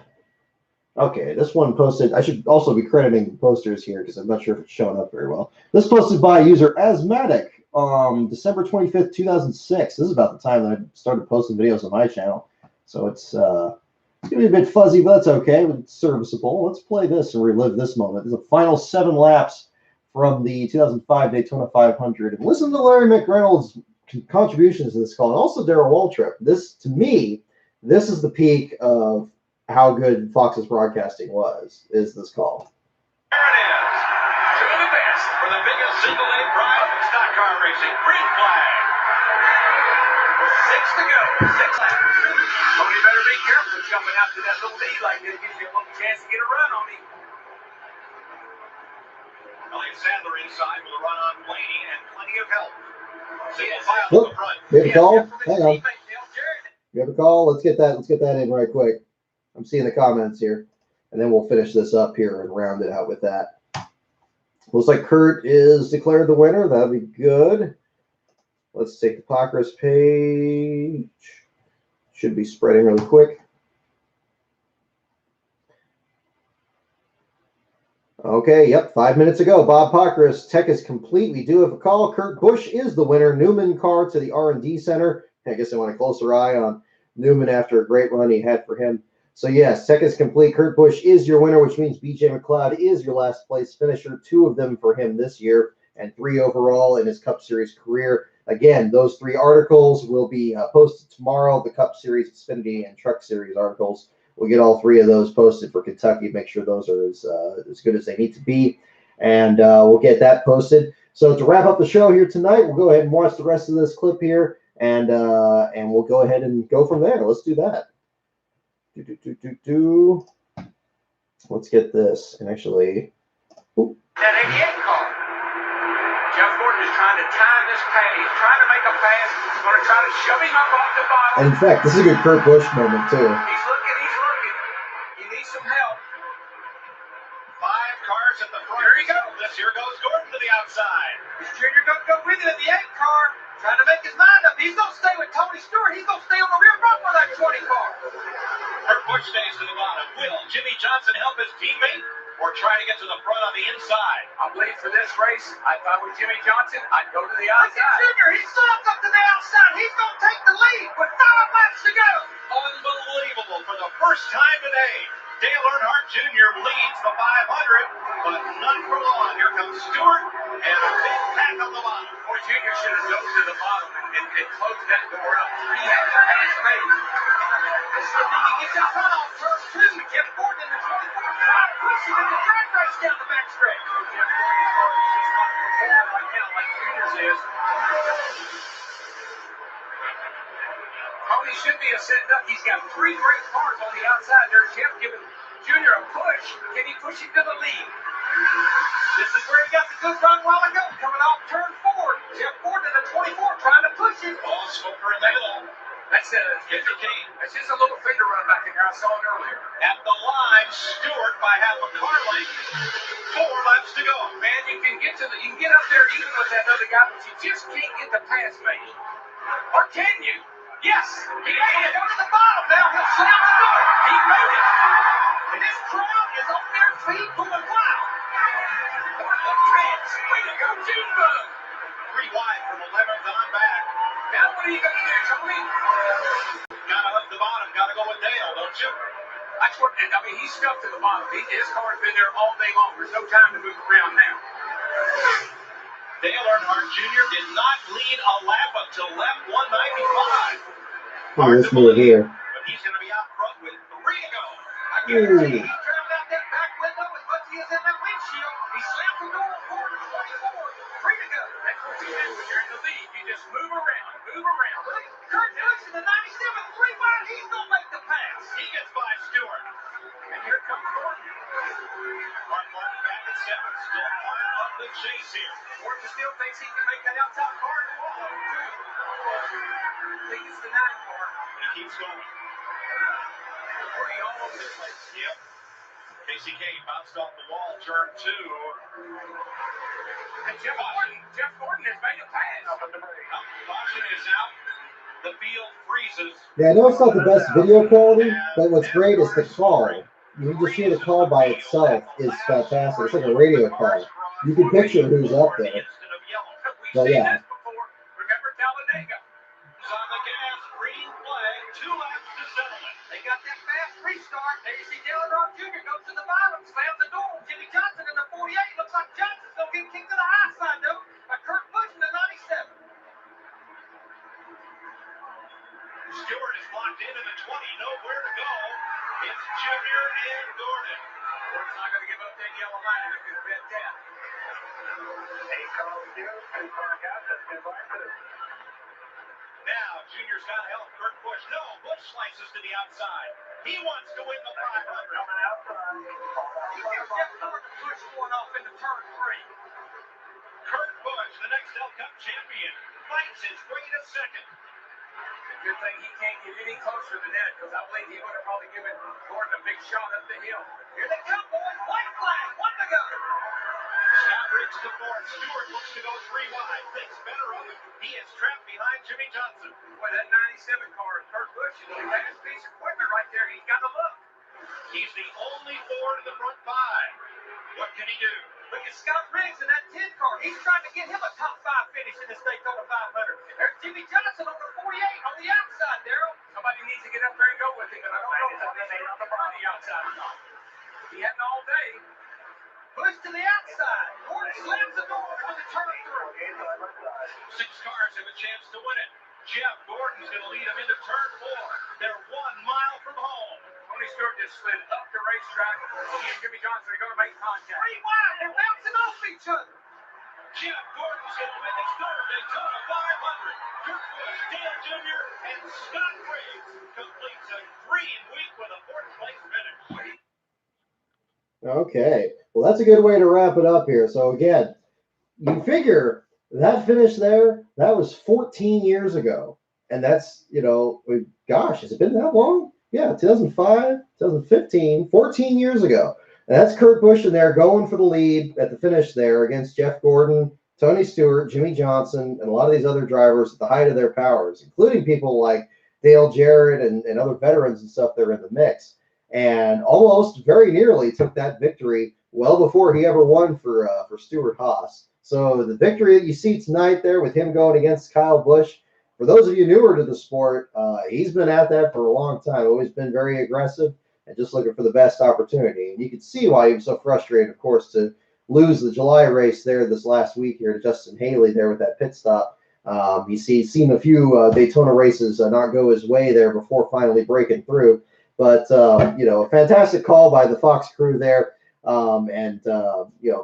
Okay, this one posted, I should also be crediting the posters here because I'm not sure if it's showing up very well. This posted by user Asthmatic on December 25th, 2006. This is about the time that I started posting videos on my channel. So it's going to be a bit fuzzy, but that's okay. It's serviceable. Let's play this and relive this moment. This is the final 7 laps from the 2005 Daytona 500. And listen to Larry McReynolds' contributions to this call, and also Darrell Waltrip. This, to me, this is the peak of how good Fox's broadcasting was, is this call. There it is. To the best for the biggest single-leg drive in stock car racing. Green flag. 6 to go. 6 laps. Oh, you better be careful jumping out to that little lead like this. Gives you a little chance to get a run on him. Elliott Sadler inside with a run on Blaney and plenty of help. Single file to the front. We have a call? Hang on. We have a call. Let's get that in right quick. I'm seeing the comments here, and then we'll finish this up here and round it out with that. Looks like Kurt is declared the winner. That'll be good. Let's take the Pockrass page. Should be spreading really quick. Okay, yep, 5 minutes ago, Bob Pockrass, tech is complete. We do have a call. Kurt Busch is the winner. Newman car to the R&D Center. I guess I want a closer eye on Newman after a great run he had for him. So, yes, tech is complete. Kurt Busch is your winner, which means B.J. McLeod is your last place finisher. 2 of them for him this year and 3 overall in his Cup Series career. Again, those 3 articles will be posted tomorrow. The Cup Series, Xfinity, and Truck Series articles. We'll get all 3 of those posted for Kentucky. Make sure those are as good as they need to be. And we'll get that posted. So to wrap up the show here tonight, we'll go ahead and watch the rest of this clip here. And we'll go ahead and go from there. Let's do that. Let's get this. And actually, That 88 car. Jeff Gordon is trying to time this pass. He's trying to make a pass. He's going to try to shove him up off the bottom. and in fact, this is a good Kurt Busch moment, too. He's looking. He needs some help. 5 cars at the front. Here he goes. Here goes Gordon to the outside. Is Junior going to go with it in the 8 car? Trying to make his mind up. He's going to stay with Tony Stewart. He's going to stay on the rear bumper of that 20 car. Kurt Busch stays to the bottom. Will Jimmy Johnson help his teammate or try to get to the front on the inside? I believe for this race, if I were Jimmy Johnson, I'd go to the outside. Look at Junior. He stopped up to the outside. He's going to take the lead with 5 laps to go. Unbelievable for the first time today. Dale Earnhardt Jr. leads the 500, but not for long. Here comes Stewart and a big pack on the bottom. Boy, Junior should have dove to the bottom and closed that door up. He had to pass pace. Let's see if he can get that run off turn 2. Jeff Gordon in the 24 trying to push him in the drag race down the backstretch. Jeff Gordon's car is just not performing right now like Junior's is. Tony should be setting up. He's got 3 great cars on the outside. There's Jeff giving Junior a push. Can he push him to the lead? This is where he got the good run while ago, coming off turn 4. Jeff Gordon in the 24 trying to push him. Ball smoker in the middle. That's just a little finger run back in here. I saw it earlier. At the line, Stewart by half a car length. 4 laps to go. Man, you can get up there even with that other guy, but you just can't get the pass made. Or can you? Yes, He made it. Go to the bottom now. He'll slam the door. he made it. And this crowd is on their feet going wild. The pass. Way to go, Junebug. 3 wide from 11th on back. Now what are you going to do, Tony? Gotta hook the bottom. Gotta go with Dale, don't you? That's what, I mean, he's stuck to the bottom. His car's been there all day long. There's no time to move around now. Dale Earnhardt Jr. did not lead a lap until lap 195. Look at this move here. But he's going to be out front with 3 to go. I guarantee he traveled out that back window as much as he is in that windshield. He slammed the door on corner 24. 3 to go. That's what you do when you're in the lead. You just move around, move around. Kurt Busch in the 97, 3 wide. He's going to make the pass. He gets by Stewart. And here comes Burton. Mark Martin back at 7. Still part of the chase here. Burton still thinks he can make that outside car to wall. I think it's the 9 car. He keeps going. 3 all over the place. Yep. Casey Kane bounced off the wall, turn 2. And Jeff Gordon has made a pass. Caution is out. The field freezes. Yeah, I know it's not the best video quality, but what's great is the call. You can just hear the call by itself is fantastic. It's like a radio call. You can picture who's up there. But yeah. Remember Talladega? He's on the gas, green flag, 2 laps to settlement. They got that fast restart. There you see Dale Earnhardt Jr. goes to the bottom, slams the door. Jimmy Johnson in the 48. Looks like Johnson's going to get kicked to the high side, though. Kurt Busch in the 97. Stewart is locked in the 20, nowhere to go. It's Junior and Gordon. Gordon's not going to give up that yellow line if you bet that. Now, Junior's got to help Kurt Busch. No, Busch slices to the outside. He wants to win the 500. You hear Jeff Gordon Busch going off into turn 3. Kurt Busch, the next L Cup champion, fights his way to second. Good thing he can't get any closer than that, because I believe he would have probably given Gordon a big shot up the hill. Here they come, boys. White flag. 1 to go. Scott Riggs to 4th. Stewart looks to go 3 wide. Thinks better of it. He is trapped behind Jimmy Johnson. Boy, that 97 car, Kurt Busch, is a fast piece of equipment right there. He's got to look. He's the only Ford in the front 5. What can he do? Look at Scott Riggs in that 10 car. He's trying to get him a top 5 finish in this Daytona 500. There's Jimmy Johnson on the 48 on the outside, Darrell. Somebody needs to get up there and go with him, and I don't know what he's on the outside or not. He hadn't all day. Busch to the outside. Gordon slams the door into the turn through. 6 cars have a chance to win it. Jeff Gordon's going to lead him into turn 4. They're 1 mile from home. Tony Stewart just slid up the racetrack. He and Jimmy Johnson are going to make contact. 3 wide. They're bouncing off each other. Jeff Gordon's going to win his 3rd Daytona 500. Kurt Busch, Dale Jr., and Scott Riggs completes a green week with a 4th place finish. Okay. Well, that's a good way to wrap it up here. So, again, you figure that finish there, that was 14 years ago. And that's, gosh, has it been that long? Yeah, 2005, 2015, 14 years ago. And that's Kurt Busch in there going for the lead at the finish there against Jeff Gordon, Tony Stewart, Jimmy Johnson, and a lot of these other drivers at the height of their powers, including people like Dale Jarrett and other veterans and stuff that are in the mix. And almost very nearly took that victory well before he ever won for Stewart-Haas. So the victory that you see tonight there with him going against Kyle Busch, for those of you newer to the sport, he's been at that for a long time, always been very aggressive and just looking for the best opportunity. And you can see why he was so frustrated, of course, to lose the July race there this last week here to Justin Haley there with that pit stop. He's seen a few Daytona races not go his way there before finally breaking through. But, a fantastic call by the Fox crew there.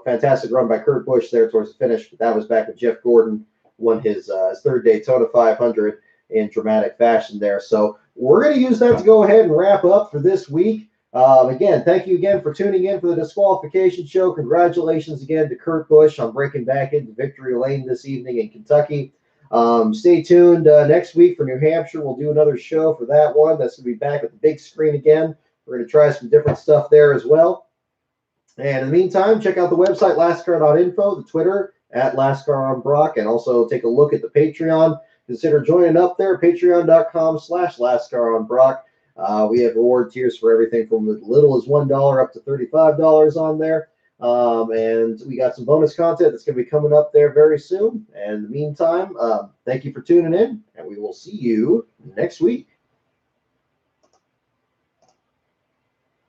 Fantastic run by Kurt Busch there towards the finish. But that was back when Jeff Gordon won his 3rd Daytona 500 in dramatic fashion there. So we're going to use that to go ahead and wrap up for this week. Again, thank you again for tuning in for the disqualification show. Congratulations again to Kurt Busch on breaking back into victory lane this evening in Kentucky. Stay tuned next week for New Hampshire. We'll do another show for that one. That's going to be back at the big screen again. We're going to try some different stuff there as well. And in the meantime, check out the website, lastcar.info, the Twitter, @LastCarOnBrock, and also take a look at the Patreon. Consider joining up there, patreon.com/LastCarOnBrock. We have reward tiers for everything from as little as $1 up to $35 on there. And we got some bonus content that's going to be coming up there very soon. And in the meantime, thank you for tuning in, and we will see you next week.